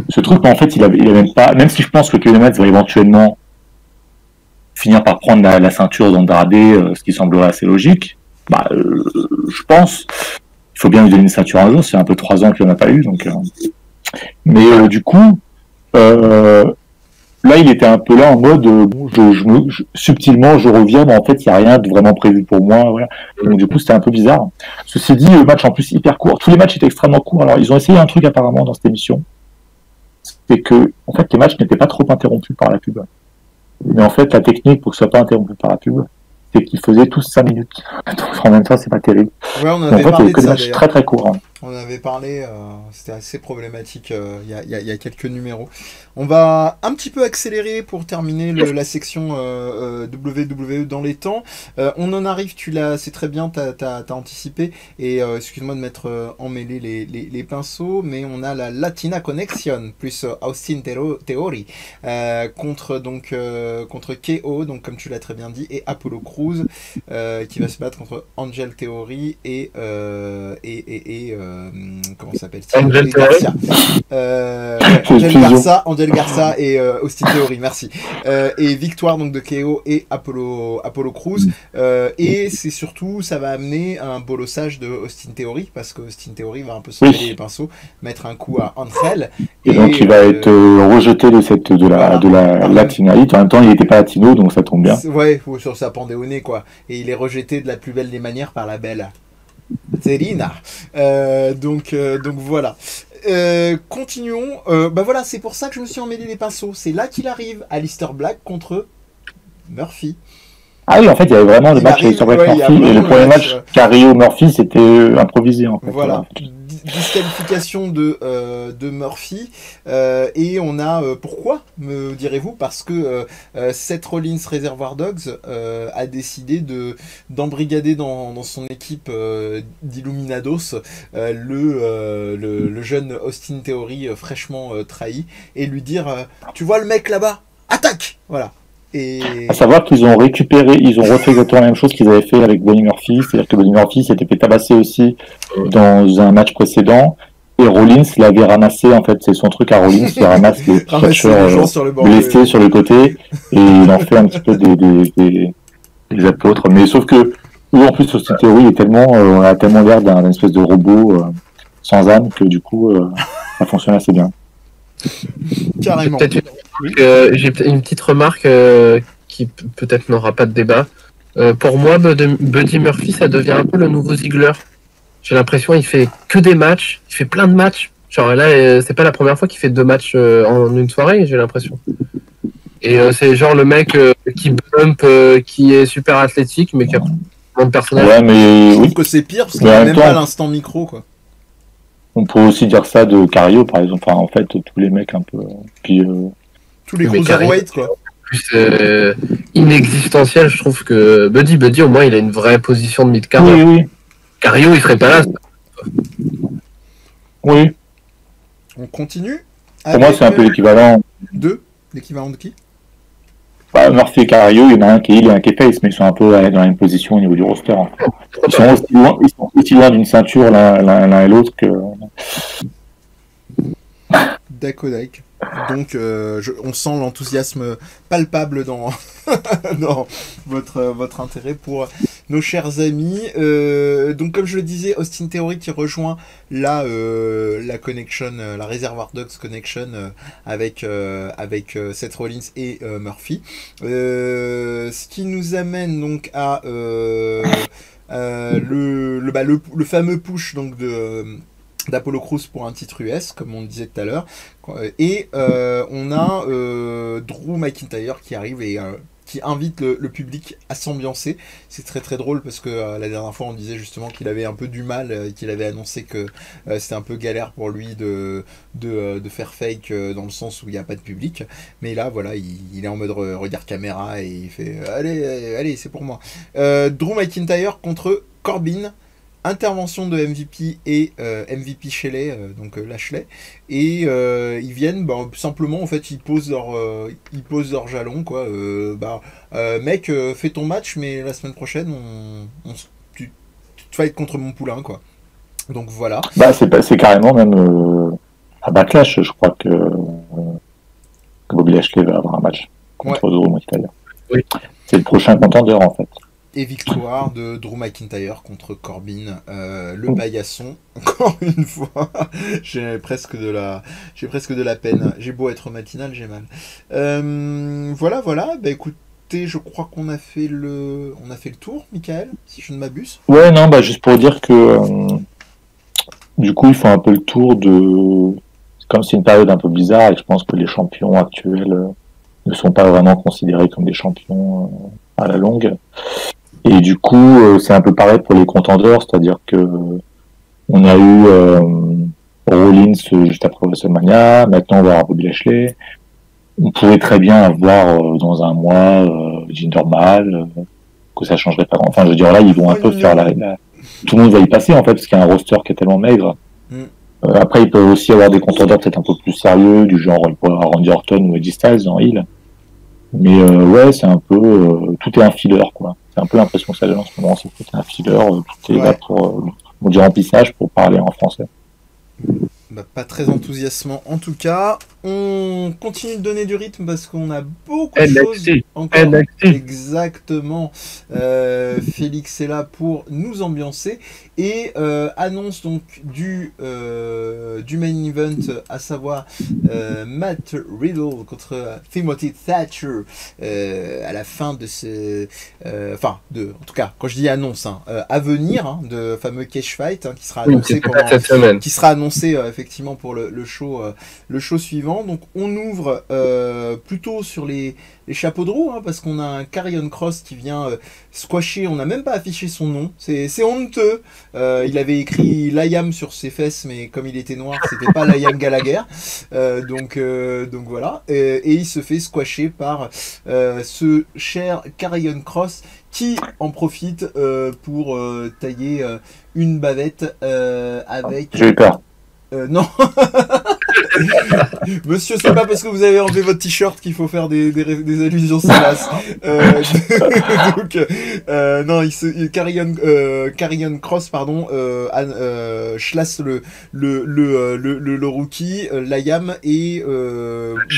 ce truc. Mais en fait, il a même pas. Même si je pense que Kevin Owens va éventuellement finir par prendre la ceinture d'Andrade, ce qui semblerait assez logique, bah, je pense. Il faut bien lui donner une ceinture un jour. C'est un peu 3 ans qu'il n'en a pas eu. Donc, mais du coup. Là, il était un peu là en mode subtilement je reviens, mais en fait il n'y a rien de vraiment prévu pour moi. Voilà. Donc du coup c'était un peu bizarre. Ceci dit, le match en plus hyper court. Tous les matchs étaient extrêmement courts. Alors ils ont essayé un truc apparemment dans cette émission, c'est que en fait les matchs n'étaient pas trop interrompus par la pub. Mais en fait la technique pour que ce soit pas interrompu par la pub, c'est qu'ils faisaient tous 5 minutes. Donc en même temps c'est pas terrible. Ouais, on avait parlé de ça, matchs très très courts. Hein. On avait parlé, c'était assez problématique il y a quelques numéros. On va un petit peu accélérer pour terminer la section WWE dans les temps. On en arrive, c'est très bien, t'as anticipé, et excuse-moi de mettre emmêlé les pinceaux, mais on a la Latina Connection, plus Austin Theory, contre KO, donc comme tu l'as très bien dit, et Apollo Crews, qui va se battre contre Angel Theory et comment ça s'appelle, Angel Garcia. Angel Garza et Austin Theory, merci. Et victoire donc de KO et Apollo Crews. Et c'est surtout, ça va amener un bolossage de Austin Theory, parce que Austin Theory va un peu se mêler les pinceaux, mettre un coup à Angel. Et donc il va être rejeté de la Latinite. En même temps, il n'était pas latino, donc ça tombe bien. Ouais, sur sa pandéonée, quoi. Et il est rejeté de la plus belle des manières par la belle Zelina. Donc voilà. Continuons. Bah voilà, c'est pour ça que je me suis emmêlé les pinceaux. C'est là qu'il arrive, Aleister Black contre Murphy. Ah oui, en fait, il y avait vraiment le match Aleister Black Murphy. Et le premier match Cario Murphy, c'était improvisé en fait. Voilà. Disqualification de Murphy, et on a pourquoi, me direz-vous, parce que Seth Rollins Reservoir Dogs a décidé d'embrigader dans son équipe d'Illuminados le jeune Austin Theory fraîchement trahi, et lui dire tu vois le mec là-bas, attaque, voilà. Et... À savoir qu'ils ont récupéré, ils ont refait exactement la même chose qu'ils avaient fait avec Buddy Murphy, c'est-à-dire que Buddy Murphy s'était fait tabasser aussi dans un match précédent, et Rollins l'avait ramassé, en fait, c'est son truc à Rollins, il ramasse les catcheurs blessés sur le côté, et il en fait un petit peu des apôtres, mais sauf que, en plus, Austin Theory est tellement, on a tellement l'air d'un espèce de robot sans âme que du coup, ça fonctionne assez bien. Carrément. J'ai une petite remarque qui peut-être n'aura pas de débat. Pour moi, Buddy Murphy, ça devient un peu le nouveau Ziggler. J'ai l'impression qu'il fait que des matchs, il fait plein de matchs. Genre là, c'est pas la première fois qu'il fait 2 matchs en une soirée, j'ai l'impression. Et c'est genre le mec qui bump, qui est super athlétique, mais qui a moins de personnage. Ouais, mais je trouve que c'est pire parce qu'il a même pas l'instant micro, quoi. On peut aussi dire ça de Cario, par exemple. Enfin, en fait, tous les mecs un peu. Puis, tous les cruiserweights, quoi. Plus inexistentiel, je trouve que Buddy, au moins, il a une vraie position de mid-card. Oui. Cario, il serait pas là. Oui. On continue. Pour moi, c'est un peu l'équivalent. L'équivalent de qui? Bah, Murphy et Cario, il y en a un qui est heel et un qui est face, mais ils sont un peu dans la même position au niveau du roster. En fait. Ils sont aussi loin d'une ceinture l'un et l'autre que. D'accord. Donc, on sent l'enthousiasme palpable dans, dans votre intérêt pour nos chers amis. Donc, comme je le disais, Austin Theory qui rejoint la connection, la Reservoir Dogs connection avec Seth Rollins et Murphy. Ce qui nous amène donc à le fameux push donc d'Apollo Crews pour un titre US, comme on le disait tout à l'heure. Et on a Drew McIntyre qui arrive et qui invite le public à s'ambiancer. C'est très très drôle parce que la dernière fois on disait justement qu'il avait un peu du mal, qu'il avait annoncé que c'était un peu galère pour lui de faire fake dans le sens où il n'y a pas de public. Mais là voilà, il est en mode regard caméra et il fait allez c'est pour moi. Drew McIntyre contre Corbin. Intervention de MVP et MVP Shelley, donc Lashley, et ils viennent simplement en fait ils posent leurs jalons quoi. Mec, fais ton match, mais la semaine prochaine tu fights contre mon poulain quoi. Donc voilà. C'est carrément même à Backlash, je crois que Bobby Lashley va avoir un match contre Drew McIntyre. Oui. C'est le prochain contender en fait. Et victoire de Drew McIntyre contre Corbin, le paillasson. Encore une fois, j'ai presque de la peine. J'ai beau être matinal, j'ai mal. Voilà. Bah écoutez, je crois qu'on a fait le tour, Michael, si je ne m'abuse. Ouais, non, juste pour dire que du coup, il faut un peu le tour de. Comme c'est une période un peu bizarre, et je pense que les champions actuels ne sont pas vraiment considérés comme des champions à la longue. Et du coup, c'est un peu pareil pour les contenders, c'est-à-dire que on a eu Rollins juste après WrestleMania, maintenant on va avoir Bobby Lashley. On pourrait très bien avoir dans un mois Jinder Mahal, que ça changerait pas grand. Enfin, je veux dire là, ils vont un peu faire tout le monde va y passer en fait, parce qu'il y a un roster qui est tellement maigre. Après, ils peuvent aussi avoir des contenders peut-être un peu plus sérieux, du genre il pourrait avoir Randy Orton ou Eddie Styles en heel. Mais ouais, c'est un peu tout est un filler quoi. C'est un peu l'impression que ça donne en ce moment, c'est que tout est un filler, tout est là pour on dit remplissage pour parler en français. Pas très enthousiasmant en tout cas. On continue de donner du rythme parce qu'on a beaucoup de choses encore. Exactement. Félix est là pour nous ambiancer et annonce donc du main event, à savoir Matt Riddle contre Timothy Thatcher à la fin de ce en tout cas quand je dis annonce à venir de fameux cage fight qui sera annoncé effectivement pour le show suivant. Donc on ouvre plutôt sur les chapeaux de roue parce qu'on a un Karrion Kross qui vient squasher, on n'a même pas affiché son nom, c'est honteux. Il avait écrit Liam sur ses fesses, mais comme il était noir, c'était pas Liam Gallagher. Donc voilà, et il se fait squasher par ce cher Karrion Kross qui en profite pour tailler une bavette avec... J'ai eu peur. Non. Monsieur, c'est pas parce que vous avez enlevé votre t-shirt qu'il faut faire des allusions salaces. Donc, non, Karrion Kross, pardon, Schlass le rookie, Layam et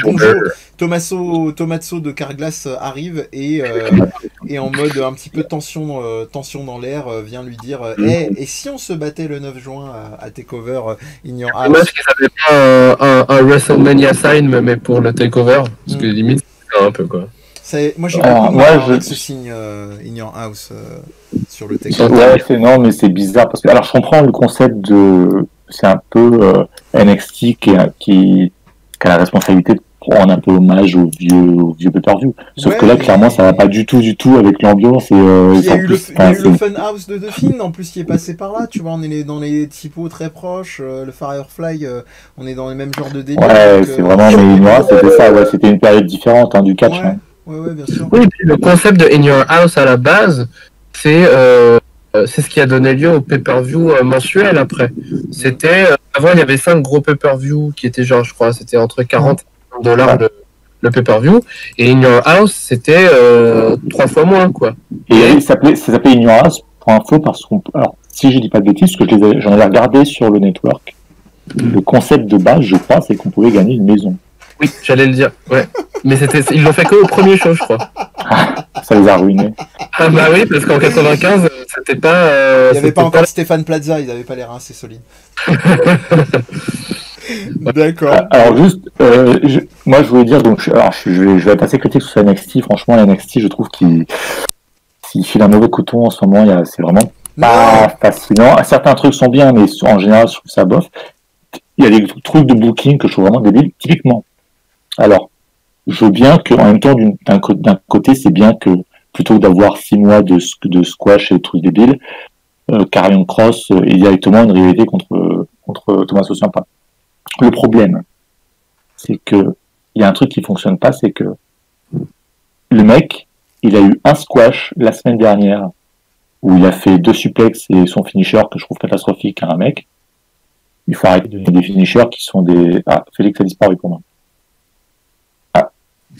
bonjour, Tommaso de Carglass arrive et en mode un petit peu tension dans l'air vient lui dire et si on se battait le 9 juin à Takeover in Your House. Dommage qu'ils n'avaient pas un WrestleMania sign mais pour le Takeover parce que limite c'est un peu quoi. Moi j'ai beaucoup de mal avec ce signe In Your House sur le Takeover. Ouais, non mais c'est bizarre parce que alors je comprends le concept de c'est un peu NXT qui a la responsabilité de rendre un peu hommage au vieux pay-per-view. Sauf que là, clairement, ça va pas du tout avec l'ambiance. Il y a eu le Fun House de The Fiend, en plus, qui est passé par là. Tu vois, on est dans les typos très proches. Le Firefly, on est dans les mêmes genres de délire. Ouais, c'est vraiment. Mais moi, c'était ça. Ouais, c'était une période différente du catch. Ouais, ouais, bien sûr. Oui, et puis le concept de In Your House à la base, c'est ce qui a donné lieu au pay-per-view mensuel après. C'était avant, il y avait 5 gros pay-per-view qui étaient genre, je crois, c'était entre 40 $, le pay-per-view, et In Your House c'était 3 fois moins quoi. Et ça s'appelait In Your House pour info parce qu'on, alors si je dis pas de bêtises, parce que j'en avais regardé sur le network, le concept de base, je crois, c'est qu'on pouvait gagner une maison. Oui, j'allais le dire, ouais. Mais ils l'ont fait que au premier show, je crois. Ça les a ruinés. Ah bah oui, parce qu'en 95, c'était pas. Il n'y avait pas encore Stéphane Plaza, ils n'avaient pas les reins assez solides. D'accord. Alors juste, moi je voulais dire, donc je vais être assez critique sur ce NXT. Franchement, NXT, je trouve qu'il file un mauvais coton en ce moment. C'est vraiment pas fascinant. Certains trucs sont bien, mais en général, je trouve ça bof. Il y a des trucs de booking que je trouve vraiment débiles. Typiquement, alors, je veux bien que, en même temps, d'un côté, c'est bien que plutôt que d'avoir 6 mois de squash et de trucs débiles, Karrion Kross est directement une rivalité contre Tommaso Ciampa. Le problème, c'est que il y a un truc qui fonctionne pas, c'est que le mec, il a eu un squash la semaine dernière où il a fait 2 suplex et son finisher que je trouve catastrophique à un mec. Il faut arrêter de donner des finishers qui sont des... Ah, Félix a disparu pour moi. Ah,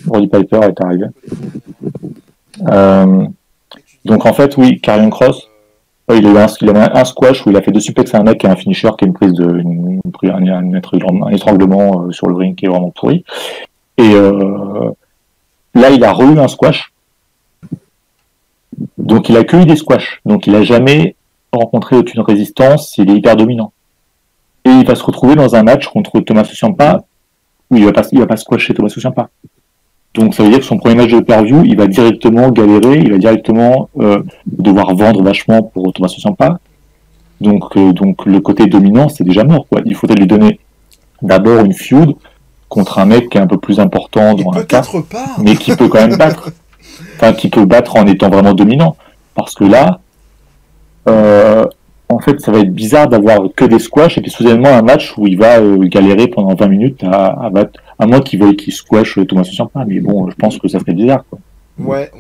Roddy Piper est arrivé. Donc en fait, oui, Karrion Kross, il a un squash où il a fait 2 suplex à un mec et un finisher qui est une prise un étranglement sur le ring qui est vraiment pourri. Et là, il a re-eu un squash. Donc il a que eu des squash. Donc il a jamais rencontré aucune résistance. Il est hyper dominant. Et il va se retrouver dans un match contre Tommaso Ciampa où il va pas squasher Tommaso Ciampa. Donc ça veut dire que son premier match de pay-per-view, il va directement galérer, il va directement devoir vendre vachement pour Tommaso Ciampa. Donc le côté dominant, c'est déjà mort, quoi. Il faudrait lui donner d'abord une feud contre un mec qui est un peu plus important dans un cas, mais qui peut quand même battre. Enfin, qui peut battre en étant vraiment dominant. Parce que là, en fait, ça va être bizarre d'avoir que des squash et puis soudainement un match où il va galérer pendant 20 minutes à battre, à moins qu'il veuille qu'il squash Tommaso Ciampa. Mais bon, je pense que ça serait bizarre, quoi. Ouais,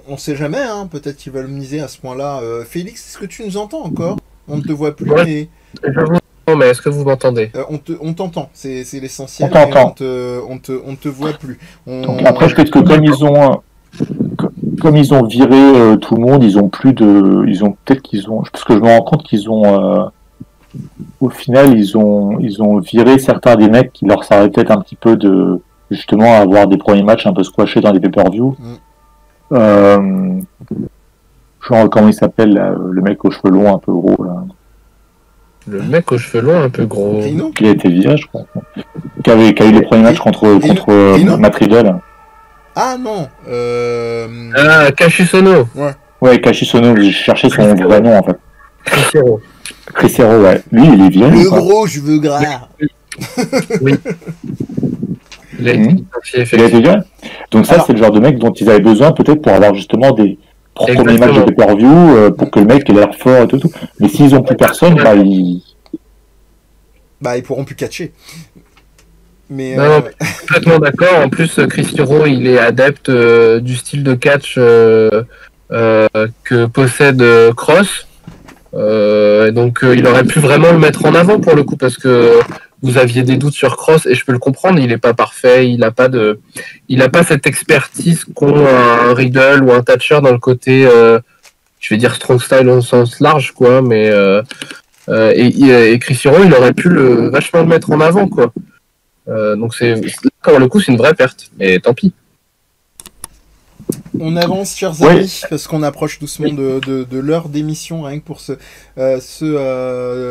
on sait jamais, hein. Peut-être qu'ils veulent miser à ce point-là. Félix, est-ce que tu nous entends encore? On ne te voit plus, mais... Non, mais est-ce que vous m'entendez? On t'entend, c'est l'essentiel. On t'entend. On te voit plus. Donc après, peut-être que comme ils ont viré tout le monde, parce que je me rends compte qu'ils ont, au final, ils ont viré certains des mecs qui leur servaient peut-être un petit peu de, justement, avoir des premiers matchs un peu squashés dans des pay-per-view. Genre, comment il s'appelle, là, le mec aux cheveux longs un peu gros, là. Le mec aux cheveux longs un peu gros. Qui a été viré, je crois. Qui a eu les premiers matchs contre Matt Riddle. Ah non Kashisono. Ouais, Kashisono, j'ai cherché son vrai nom en fait. Chris Hero, ouais. Lui, il est viré. Le gros, je veux gras. Oui. Il a été viré. Donc ça, c'est le genre de mec dont ils avaient besoin peut-être pour avoir justement des premiers matchs de pay-per-view, pour que le mec ait l'air fort et tout. Mais s'ils ont plus personne, ils pourront plus catcher. Mais non, complètement d'accord. En plus, Chris Hero, il est adepte du style de catch que possède Kross. Donc, il aurait pu vraiment le mettre en avant pour le coup, parce que vous aviez des doutes sur Cross, et je peux le comprendre, il est pas parfait, il a pas cette expertise qu'ont un Riddle ou un Thatcher dans le côté, je vais dire strong style au sens large, quoi, mais et Chris Hero, il aurait pu vachement le mettre en avant, quoi. Donc pour le coup, c'est une vraie perte, mais tant pis. On avance, chers amis, parce qu'on approche doucement de l'heure d'émission, rien que pour ce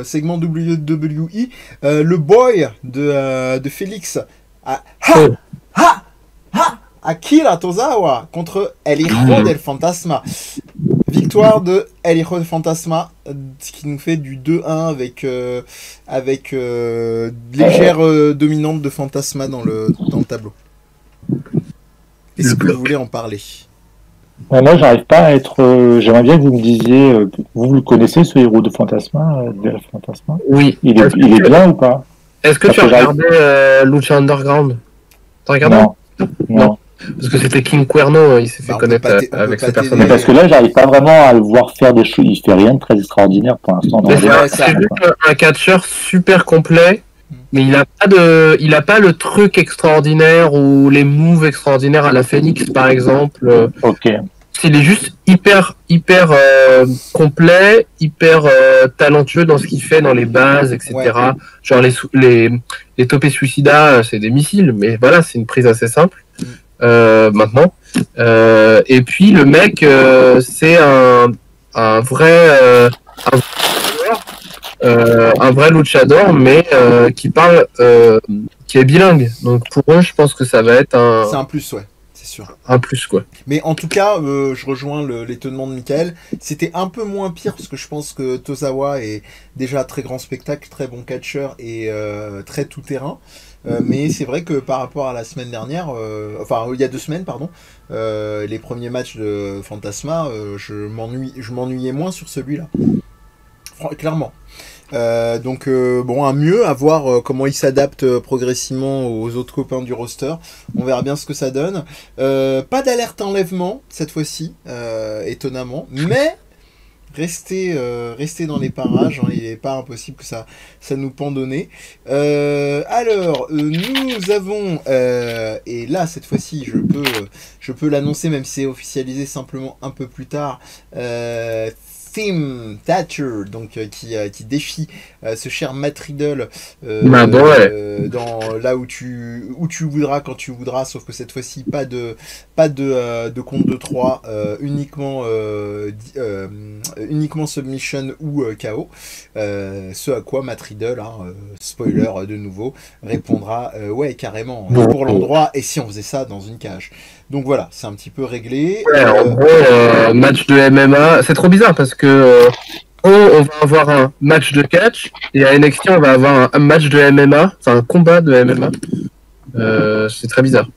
segment WWE. Le boy de Félix, Akira Tozawa contre El Hijo del Fantasma. Victoire de El Hijo del Fantasma, ce qui nous fait du 2-1 avec légère dominante de Fantasma dans le tableau. Est-ce que vous voulez en parler? Moi, j'arrive pas à être. J'aimerais bien que vous me disiez. Vous le connaissez, ce héros de Fantasma, Fantasma? Oui. Il est bien ou pas? Est-ce que tu as regardé Lucha Underground? T'as regardé? Non. Parce que c'était King Cuerno, il s'est fait connaître avec ce personnage. Parce que là, j'arrive pas vraiment à le voir faire des choses. Il fait rien de très extraordinaire pour l'instant. C'est juste un catcheur super complet. Mais il a pas le truc extraordinaire ou les moves extraordinaires à la Phoenix, par exemple. Ok. Il est juste hyper complet, hyper talentueux dans ce qu'il fait, dans les bases, etc. Ouais. Genre les topés suicidas, c'est des missiles, mais voilà, c'est une prise assez simple. Maintenant. Et puis le mec, c'est un vrai luchador, mais qui parle, qui est bilingue. Donc pour eux, je pense que ça va être c'est un plus, ouais, c'est sûr. Un plus, quoi. Mais en tout cas, je rejoins l'étonnement de Michael. C'était un peu moins pire parce que je pense que Tozawa est déjà très grand spectacle, très bon catcheur et très tout terrain. Mais c'est vrai que par rapport à la semaine dernière, enfin il y a 2 semaines, pardon, les premiers matchs de Fantasma, je m'ennuyais moins sur celui-là. Clairement. Donc bon, un mieux à voir comment il s'adapte progressivement aux autres copains du roster. On verra bien ce que ça donne. Pas d'alerte enlèvement cette fois-ci, étonnamment, mais restez dans les parages, hein, il n'est pas impossible que ça nous pendonne. Alors, nous avons, et là cette fois-ci je peux l'annoncer même si c'est officialisé simplement un peu plus tard, Tim Thatcher, donc qui défie ce cher Matt Riddle dans là où tu voudras quand tu voudras, sauf que cette fois-ci pas de compte de 3, uniquement submission ou KO. Ce à quoi Matt Riddle, spoiler de nouveau, répondra ouais carrément pour l'endroit, et si on faisait ça dans une cage. Donc voilà, c'est un petit peu réglé. Ouais, en gros, match de MMA, c'est trop bizarre parce que on va avoir un match de catch et à NXT on va avoir un match de MMA, enfin un combat de MMA. C'est très bizarre.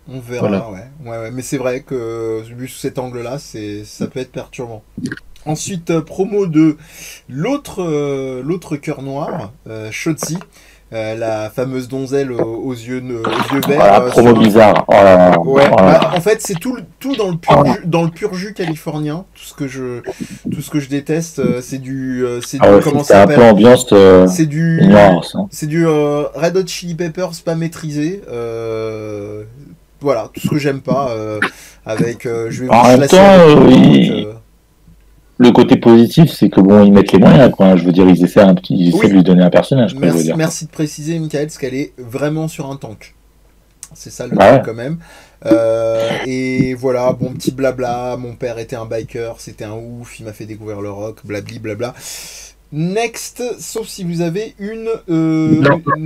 On verra, voilà. Ouais, mais c'est vrai que vu sous cet angle-là, ça peut être perturbant. Ensuite, promo de l'autre cœur noir, Shotzi. La fameuse donzelle aux yeux verts. Voilà, promo bizarre. En fait, c'est tout dans le pur jus californien. Tout ce que je déteste, c'est du comment ça s'appelle, un peu ambiance. C'est du Red Hot Chili Peppers pas maîtrisé. Voilà, tout ce que j'aime pas. Avec, je vais vous chasser. Le côté positif, c'est que bon, ils mettent les moyens, quoi. Je veux dire, ils essaient de lui donner un personnage. Merci de préciser, Michael, parce qu'elle est vraiment sur un tank. C'est ça le truc quand même. Et voilà, bon petit blabla. Mon père était un biker, c'était un ouf, il m'a fait découvrir le rock, blabli blabla. Next, sauf si vous avez une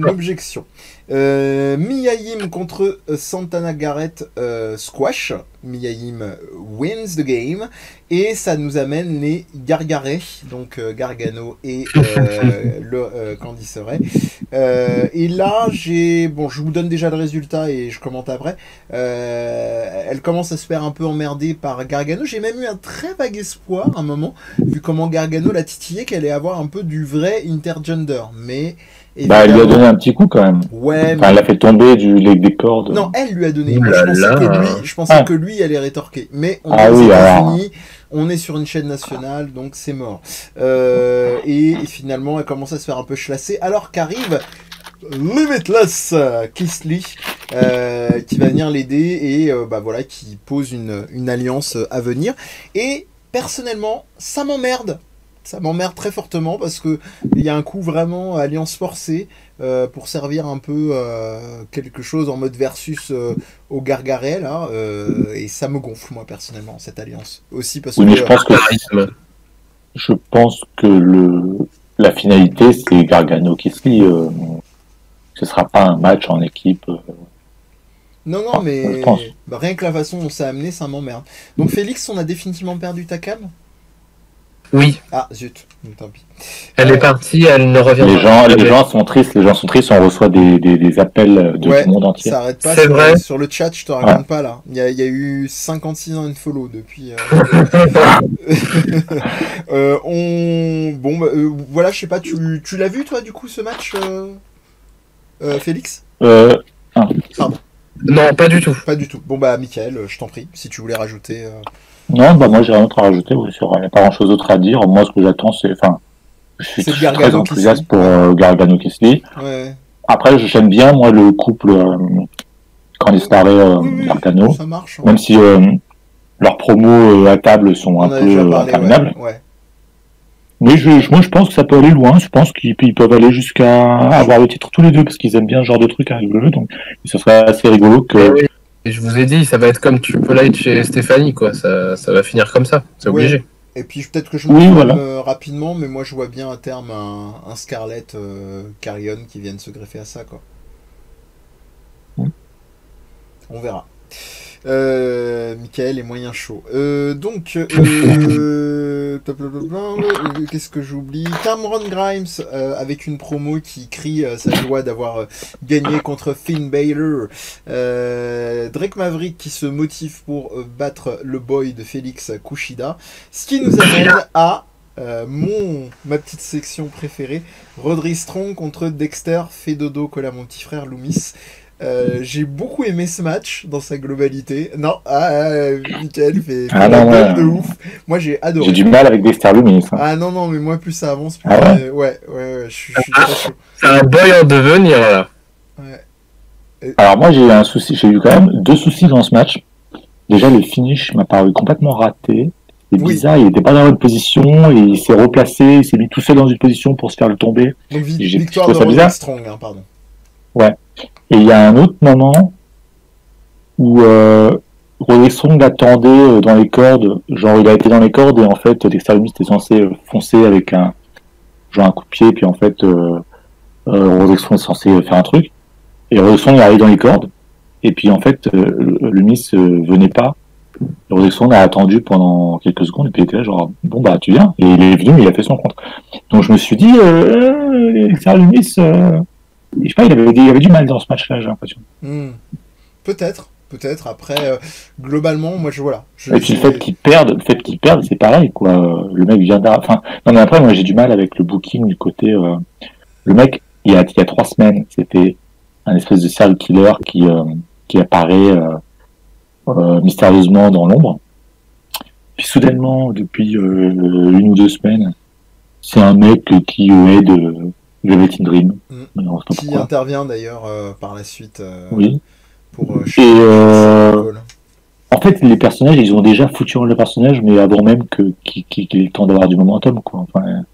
objection. Miyaim contre Santana Garrett squash. Miyaim wins the game. Et ça nous amène les Gargaret, donc Gargano et Candice Ray. Et là, je vous donne déjà le résultat et je commente après. Elle commence à se faire un peu emmerder par Gargano. J'ai même eu un très vague espoir à un moment, vu comment Gargano l'a titillé, qu'elle allait avoir un peu du vrai intergender. Mais elle lui a donné un petit coup quand même. Ouais. Elle l'a fait tomber des cordes. Non, elle lui a donné. Je pensais que lui allait rétorquer. Mais on a fini. on est sur une chaîne nationale, donc c'est mort. Et finalement, elle commence à se faire un peu chlasser, alors qu'arrive Limitless Keith Lee, qui va venir l'aider et voilà, qui pose une alliance à venir. Et personnellement, ça m'emmerde. Ça m'emmerde très fortement parce que il y a un coup vraiment alliance forcée pour servir un peu quelque chose en mode versus au Gargarel, hein, et ça me gonfle moi personnellement cette alliance. Aussi parce Oui, que mais je pense que la finalité c'est Gargano Kisly. Ce sera pas un match en équipe. non mais je pense. Rien que la façon dont ça a amené, ça m'emmerde. Donc Félix, on a définitivement perdu ta cam. Oui. Ah zut, tant pis. Elle est partie, elle ne revient pas. Les gens sont tristes, on reçoit des appels du monde entier. Ça arrête pas, c'est vrai. Sur le chat, je te raconte pas là. Il y a eu 56 ans de follow depuis. Voilà, je sais pas, tu l'as vu toi du coup ce match, Félix Pardon. Non, pas du tout. Pas du tout. Bon bah Mickaël, je t'en prie, si tu voulais rajouter. Non, moi j'ai rien d'autre à rajouter, il n'y a pas grand chose d'autre à dire. Moi ce que j'attends c'est. Je suis très enthousiaste pour Gargano Kisly. Ouais. Après j'aime bien moi le couple Candice LeRae Gargano. Ça marche. Ouais. Même si leurs promos à table sont un peu interminables. Ouais. Mais moi je pense que ça peut aller loin. Je pense qu'ils peuvent aller jusqu'à avoir le titre tous les deux parce qu'ils aiment bien ce genre de truc à rigoler. Donc ce serait assez rigolo que. Oui. Et je vous ai dit, ça va être comme Triple H chez Stéphanie, quoi. Ça va finir comme ça. C'est obligé. Et puis peut-être que je me trompe rapidement, mais moi je vois bien à terme un Scarlett Carrion qui vienne se greffer à ça, quoi. On verra. Mickaël est moyen chaud. Qu'est-ce que j'oublie? Cameron Grimes avec une promo qui crie sa joie d'avoir gagné contre Finn Balor. Drake Maverick qui se motive pour battre le boy de Félix Kushida. Ce qui nous amène à ma petite section préférée, Roderick Strong contre Dexter. Fais dodo, colle à mon petit frère Loomis. J'ai beaucoup aimé ce match dans sa globalité. Non, Mickaël fait de ouf. Moi j'ai adoré. J'ai du mal avec Dexter Loomis. Ah non, mais moi plus ça avance, plus ouais, je suis très chaud. C'est un boy en devenir là. Ouais. Alors moi j'ai eu un souci, j'ai eu quand même 2 soucis dans ce match. Déjà le finish m'a paru complètement raté. C'est bizarre, il n'était pas dans la bonne position et il s'est replacé, il s'est mis tout seul dans une position pour se faire le tomber. Donc victoire de Roderick Strong, hein, pardon. Ouais. Et il y a un autre moment où Roderick Strong attendait dans les cordes, genre il a été dans les cordes et en fait Dexter Lumis était censé foncer avec un coup de pied, puis en fait Roderick Strong est censé faire un truc, et Roderick Strong est arrivé dans les cordes, et puis en fait Lumis venait pas, Roderick Strong a attendu pendant quelques secondes, et puis il était là genre bon bah tu viens, et il est venu mais il a fait son contre. Donc je me suis dit Dexter Lumis je sais pas, il avait du mal dans ce match-là, j'ai l'impression. Peut-être. Après, globalement, moi, et puis le fait qu'ils perdent, c'est pareil, quoi. Le mec vient non, mais après, moi, j'ai du mal avec le booking du côté. Le mec, il y a 3 semaines, c'était un espèce de serial killer qui apparaît mystérieusement dans l'ombre. Puis soudainement, depuis 1 ou 2 semaines, c'est un mec qui aide. Velvet Dream. Qui intervient d'ailleurs par la suite oui. Pour en fait, les personnages, ils ont déjà foutu le personnage, mais avant même qu'il ait le temps d'avoir du momentum, quoi. Enfin,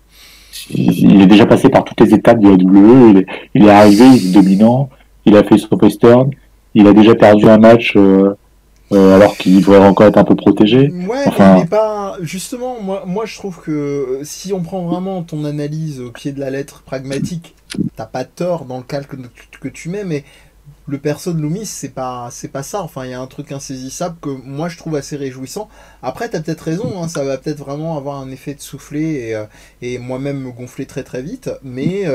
il est déjà passé par toutes les étapes de la WWE, il est arrivé, il est dominant, il a fait son western, il a déjà perdu un match alors qu'il devrait encore être un peu protégé. Ouais, mais pas. Justement, moi je trouve que si on prend vraiment ton analyse au pied de la lettre pragmatique, t'as pas tort dans le calque que tu mets, mais le perso de Loomis, c'est pas ça. Enfin, il y a un truc insaisissable que moi je trouve assez réjouissant. Après, t'as peut-être raison, hein, ça va peut-être vraiment avoir un effet de souffler et moi-même me gonfler très très vite. Mais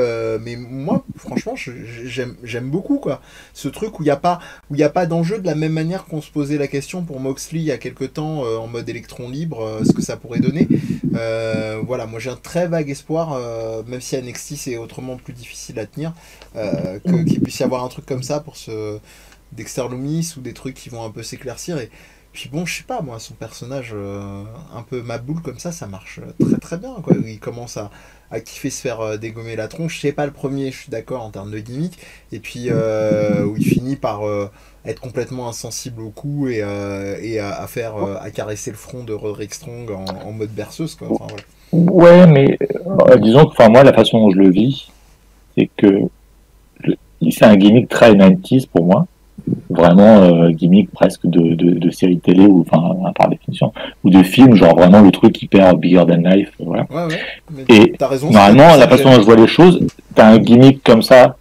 moi, franchement, j'aime beaucoup, quoi. Ce truc où il y a pas d'enjeu, de la même manière qu'on se posait la question pour Moxley il y a quelques temps en mode électron libre, ce que ça pourrait donner. Voilà, moi j'ai un très vague espoir, même si NXT c'est autrement plus difficile à tenir, qu'il puisse y avoir un truc comme ça pour ce Dexter Loomis ou des trucs qui vont un peu s'éclaircir. Et Puis bon, je sais pas, moi, son personnage un peu maboule comme ça marche très très bien, quoi. Il commence à kiffer se faire dégommer la tronche. C'est pas le premier, je suis d'accord, en termes de gimmick. Et puis, où il finit par être complètement insensible au coup et à faire, à caresser le front de Roderick Strong en mode berceuse, quoi. Enfin, voilà. Ouais, mais disons que, enfin, moi, la façon dont je le vis, c'est que c'est un gimmick très 90s pour moi. Vraiment gimmick presque de série télé, ou enfin, par définition, ou de film, genre vraiment le truc hyper bigger than life. Voilà. Ouais, mais Et t'as raison. normalement, la façon dont je vois les choses, t'as un gimmick comme ça,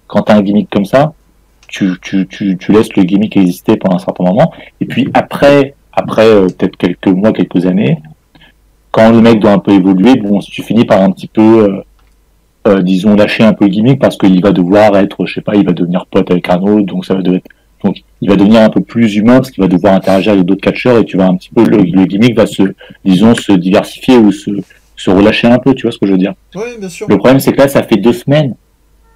quand t'as un gimmick comme ça, tu laisses le gimmick exister pendant un certain moment, et puis après peut-être quelques mois, quelques années, quand le mec doit un peu évoluer, bon, si tu finis par un petit peu, disons, lâcher un peu le gimmick parce qu'il va devoir être, je sais pas, il va devenir pote avec un autre, donc donc il va devenir un peu plus humain parce qu'il va devoir interagir avec d'autres catcheurs et tu vas un petit peu, le gimmick va se diversifier ou se relâcher un peu, tu vois ce que je veux dire? Oui, bien sûr. Le problème, c'est que là, ça fait 2 semaines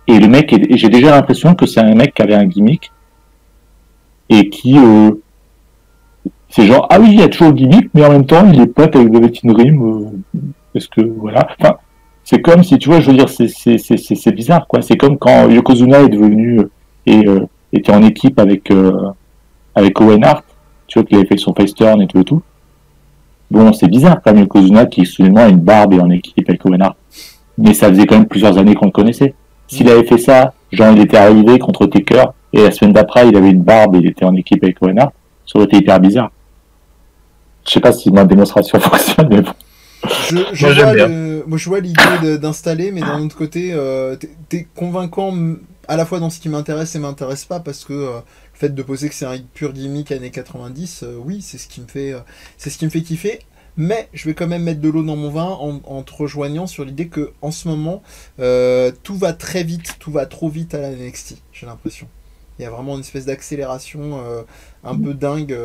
et le mec, et j'ai déjà l'impression que c'est un mec qui avait un gimmick et qui, c'est genre, ah oui, il y a toujours le gimmick, mais en même temps, il est pote avec Velveteen Dream, parce que, voilà. Enfin, c'est comme si, tu vois, je veux dire, c'est bizarre, quoi. C'est comme quand Yokozuna est devenu, était en équipe avec Owen Hart, tu vois, qu'il avait fait son face turn et tout et tout. Bon, c'est bizarre, quand même, Yokozuna, qui, soudainement, a une barbe et en équipe avec Owen Hart. Mais ça faisait quand même plusieurs années qu'on le connaissait. S'il avait fait ça, genre, il était arrivé contre Taker, et la semaine d'après, il avait une barbe et il était en équipe avec Owen Hart, ça aurait été hyper bizarre. Je sais pas si ma démonstration fonctionne, mais bon. Moi, je vois l'idée d'installer, mais d'un autre côté, t'es convaincant à la fois dans ce qui m'intéresse et m'intéresse pas, parce que le fait de poser que c'est un pur gimmick années 90, oui, c'est ce qui me fait kiffer. Mais je vais quand même mettre de l'eau dans mon vin en te rejoignant sur l'idée que en ce moment, tout va très vite, tout va trop vite à la NXT, j'ai l'impression. Il y a vraiment une espèce d'accélération un peu dingue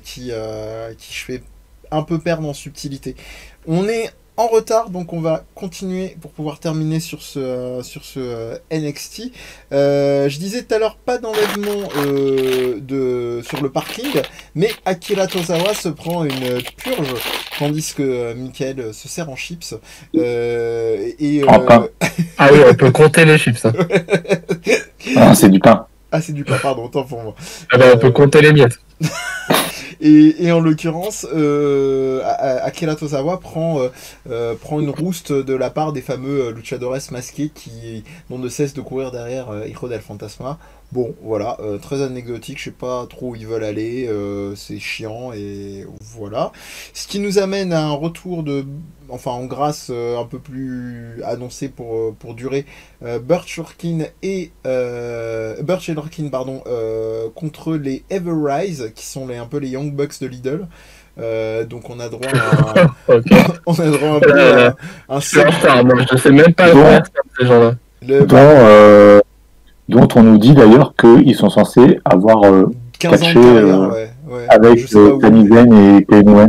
qui je fais un peu perdre en subtilité. On est en retard, donc on va continuer pour pouvoir terminer sur ce NXT. Je disais tout à l'heure, pas d'enlèvement sur le parking, mais Akira Tozawa se prend une purge, tandis que Michael se sert en chips. Ah oui, on peut compter les chips. Hein. Ah, c'est du pain. Ah, c'est du pain, pardon, autant pour moi. Ah ben, on peut compter les miettes. Et en l'occurrence, Akira Tozawa prend une rouste de la part des fameux luchadores masqués qui n'ont de cesse de courir derrière Hijo del Fantasma. Bon, voilà, très anecdotique, je sais pas trop où ils veulent aller, c'est chiant, et voilà. Ce qui nous amène à un retour en grâce un peu plus annoncé pour durer, Burch et Lorkin, contre les Everrise, qui sont un peu les Young Bucks de Lidl. Donc on a droit à okay. On a droit un peu à un seul. Moi, je sais même pas faire ces gens-là. Dont on nous dit d'ailleurs qu'ils sont censés avoir catché avec Sami Zayn et Kevin Owens.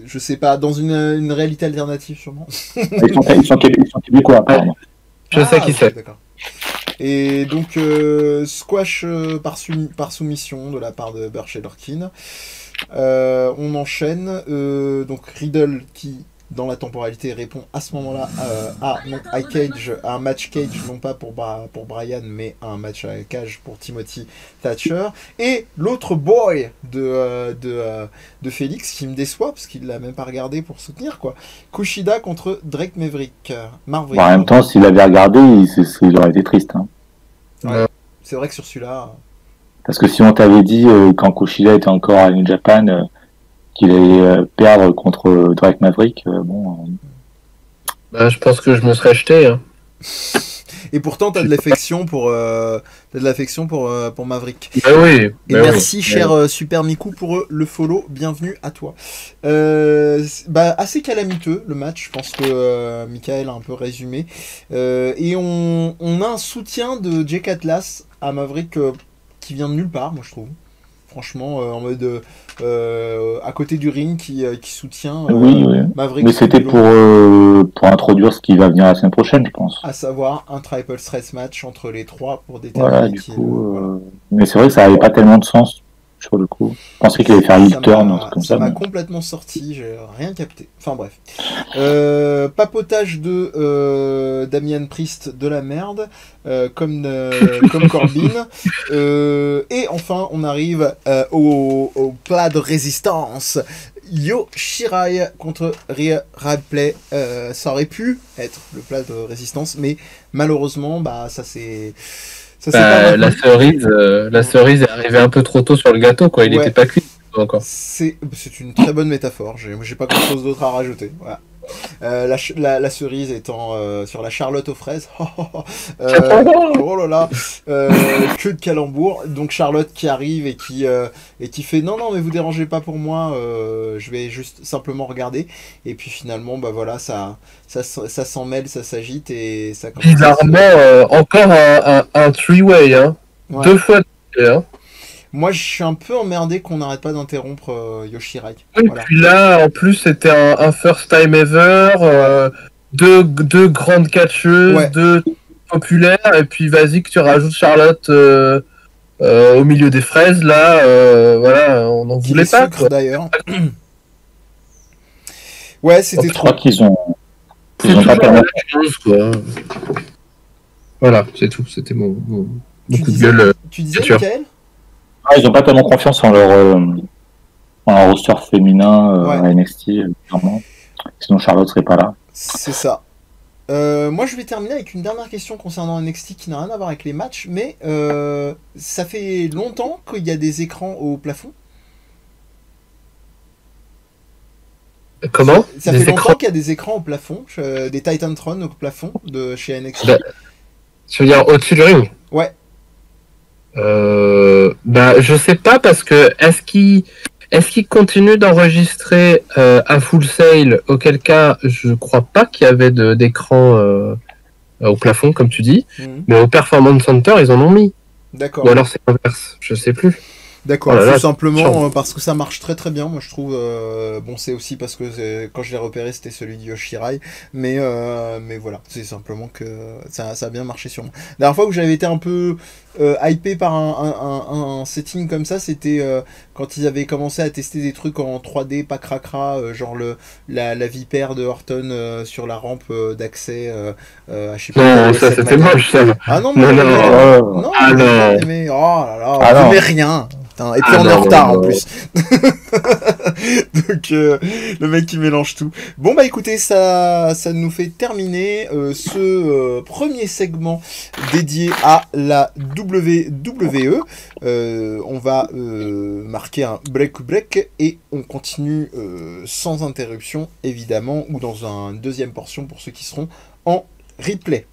Je sais pas, dans une réalité alternative sûrement. Ils sont québécois apparemment. Je sais qui c'est. D'accord. Et donc squash par soumission de la part de Burch et Lorkin. On enchaîne. Donc Riddle qui dans la temporalité répond à ce moment-là à un match cage, non pas pour Brian, mais un match à cage pour Timothy Thatcher. Et l'autre boy de Félix qui me déçoit parce qu'il l'a même pas regardé pour soutenir, quoi. Kushida contre Drake Maverick. En même temps, s'il avait regardé, il aurait été triste. Hein. Ouais, c'est vrai que sur celui-là. Parce que si on t'avait dit quand Kushida était encore à New Japan qu'il allait perdre contre Drake Maverick, je pense que je me serais jeté. Hein. Et pourtant, t'as de l'affection pour Maverick. Bah oui. Et merci, cher Super Miku, pour le follow. Bienvenue à toi. Assez calamiteux le match. Je pense que Michael a un peu résumé. Et on a un soutien de Jake Atlas à Maverick qui vient de nulle part, moi je trouve. Franchement, en mode à côté du ring qui soutient oui. Maverick. Mais c'était pour introduire ce qui va venir la semaine prochaine, je pense. À savoir un triple threat match entre les trois pour déterminer. Voilà, du coup. Mais c'est vrai que ça n'avait pas tellement de sens. sur le coup. Je pensais qu'il allait faire hip turn, un truc comme ça. Ça m'a mais- complètement sorti, j'ai rien capté. Enfin bref. Papotage de Damian Priest de la merde, comme Corbin. Et enfin, on arrive au plat de résistance. Io Shirai contre Rhea Ripley. Ça aurait pu être le plat de résistance, mais malheureusement, bah ça c'est. Ça, c'est pas La cerise est arrivée un peu trop tôt sur le gâteau, quoi. Il Ouais. n'était pas cuit encore. C'est une très bonne métaphore. J'ai pas grand chose d'autre à rajouter. Voilà. La cerise étant sur la Charlotte aux fraises. Oh là là. Que de calembour. Donc Charlotte qui arrive et qui fait non mais vous dérangez pas pour moi. Je vais juste simplement regarder. Et puis finalement bah voilà ça s'en mêle, ça s'agite et ça commence. Bizarrement, encore un three-way, hein. Ouais. 2 fois. Hein. Moi, je suis un peu emmerdé qu'on n'arrête pas d'interrompre Yoshirai. Oui, Voilà. puis là, en plus, c'était un first time ever, deux grandes catcheuses, Ouais. 2 populaires, et puis vas-y que tu rajoutes Charlotte au milieu des fraises, là, voilà, on n'en Qui voulait les pas, sucre, quoi. d'ailleurs. Ouais, c'était Je trop. crois qu'ils ont. C'est Ils ont pas toujours la tellement. même chose, quoi. Voilà, c'est tout, c'était mon Tu coup de disais, gueule. tu disais sûr. Michael Ils ont pas tellement confiance en leur roster féminin Ouais. à NXT, clairement. Sinon, Charlotte serait pas là. C'est ça. Moi, je vais terminer avec une dernière question concernant NXT qui n'a rien à voir avec les matchs, mais ça fait longtemps qu'il y a des écrans au plafond. Comment Ça Des fait longtemps écrans. qu'il y a des écrans au plafond, des Titantron au plafond de chez NXT. Bah, tu veux dire au-dessus du ring? Ouais. Bah, je sais pas parce que est-ce qu'il continue d'enregistrer à Full Sail, auquel cas je crois pas qu'il y avait d'écran au plafond comme tu dis, Mhm. mais au Performance Center ils en ont mis. D'accord. Ou alors c'est l'inverse, je sais plus. D'accord, Oh là là, tout simplement chiant. parce que ça marche très très bien, moi je trouve. Bon, c'est aussi parce que quand je l'ai repéré, c'était celui de Yoshirai, mais voilà, c'est simplement que ça a bien marché sur moi. La dernière fois où j'avais été un peu hypé par un setting comme ça, c'était quand ils avaient commencé à tester des trucs en 3D, pas cracra, genre la vipère de Horton sur la rampe d'accès à je sais pas. Non, ça c'était WrestleMania. moche ça. Ah non, Non, moi, non, j'aimais. oh. Non, Ah j'ai bien non. aimé. Oh là là, Ah vous non. aimez rien. Putain. Et puis Ah on est en non, retard en non. plus. Donc le mec qui mélange tout. Bon bah écoutez, ça nous fait terminer ce premier segment dédié à la WWE. On va marquer un break et on continue sans interruption évidemment ou dans une deuxième portion pour ceux qui seront en replay.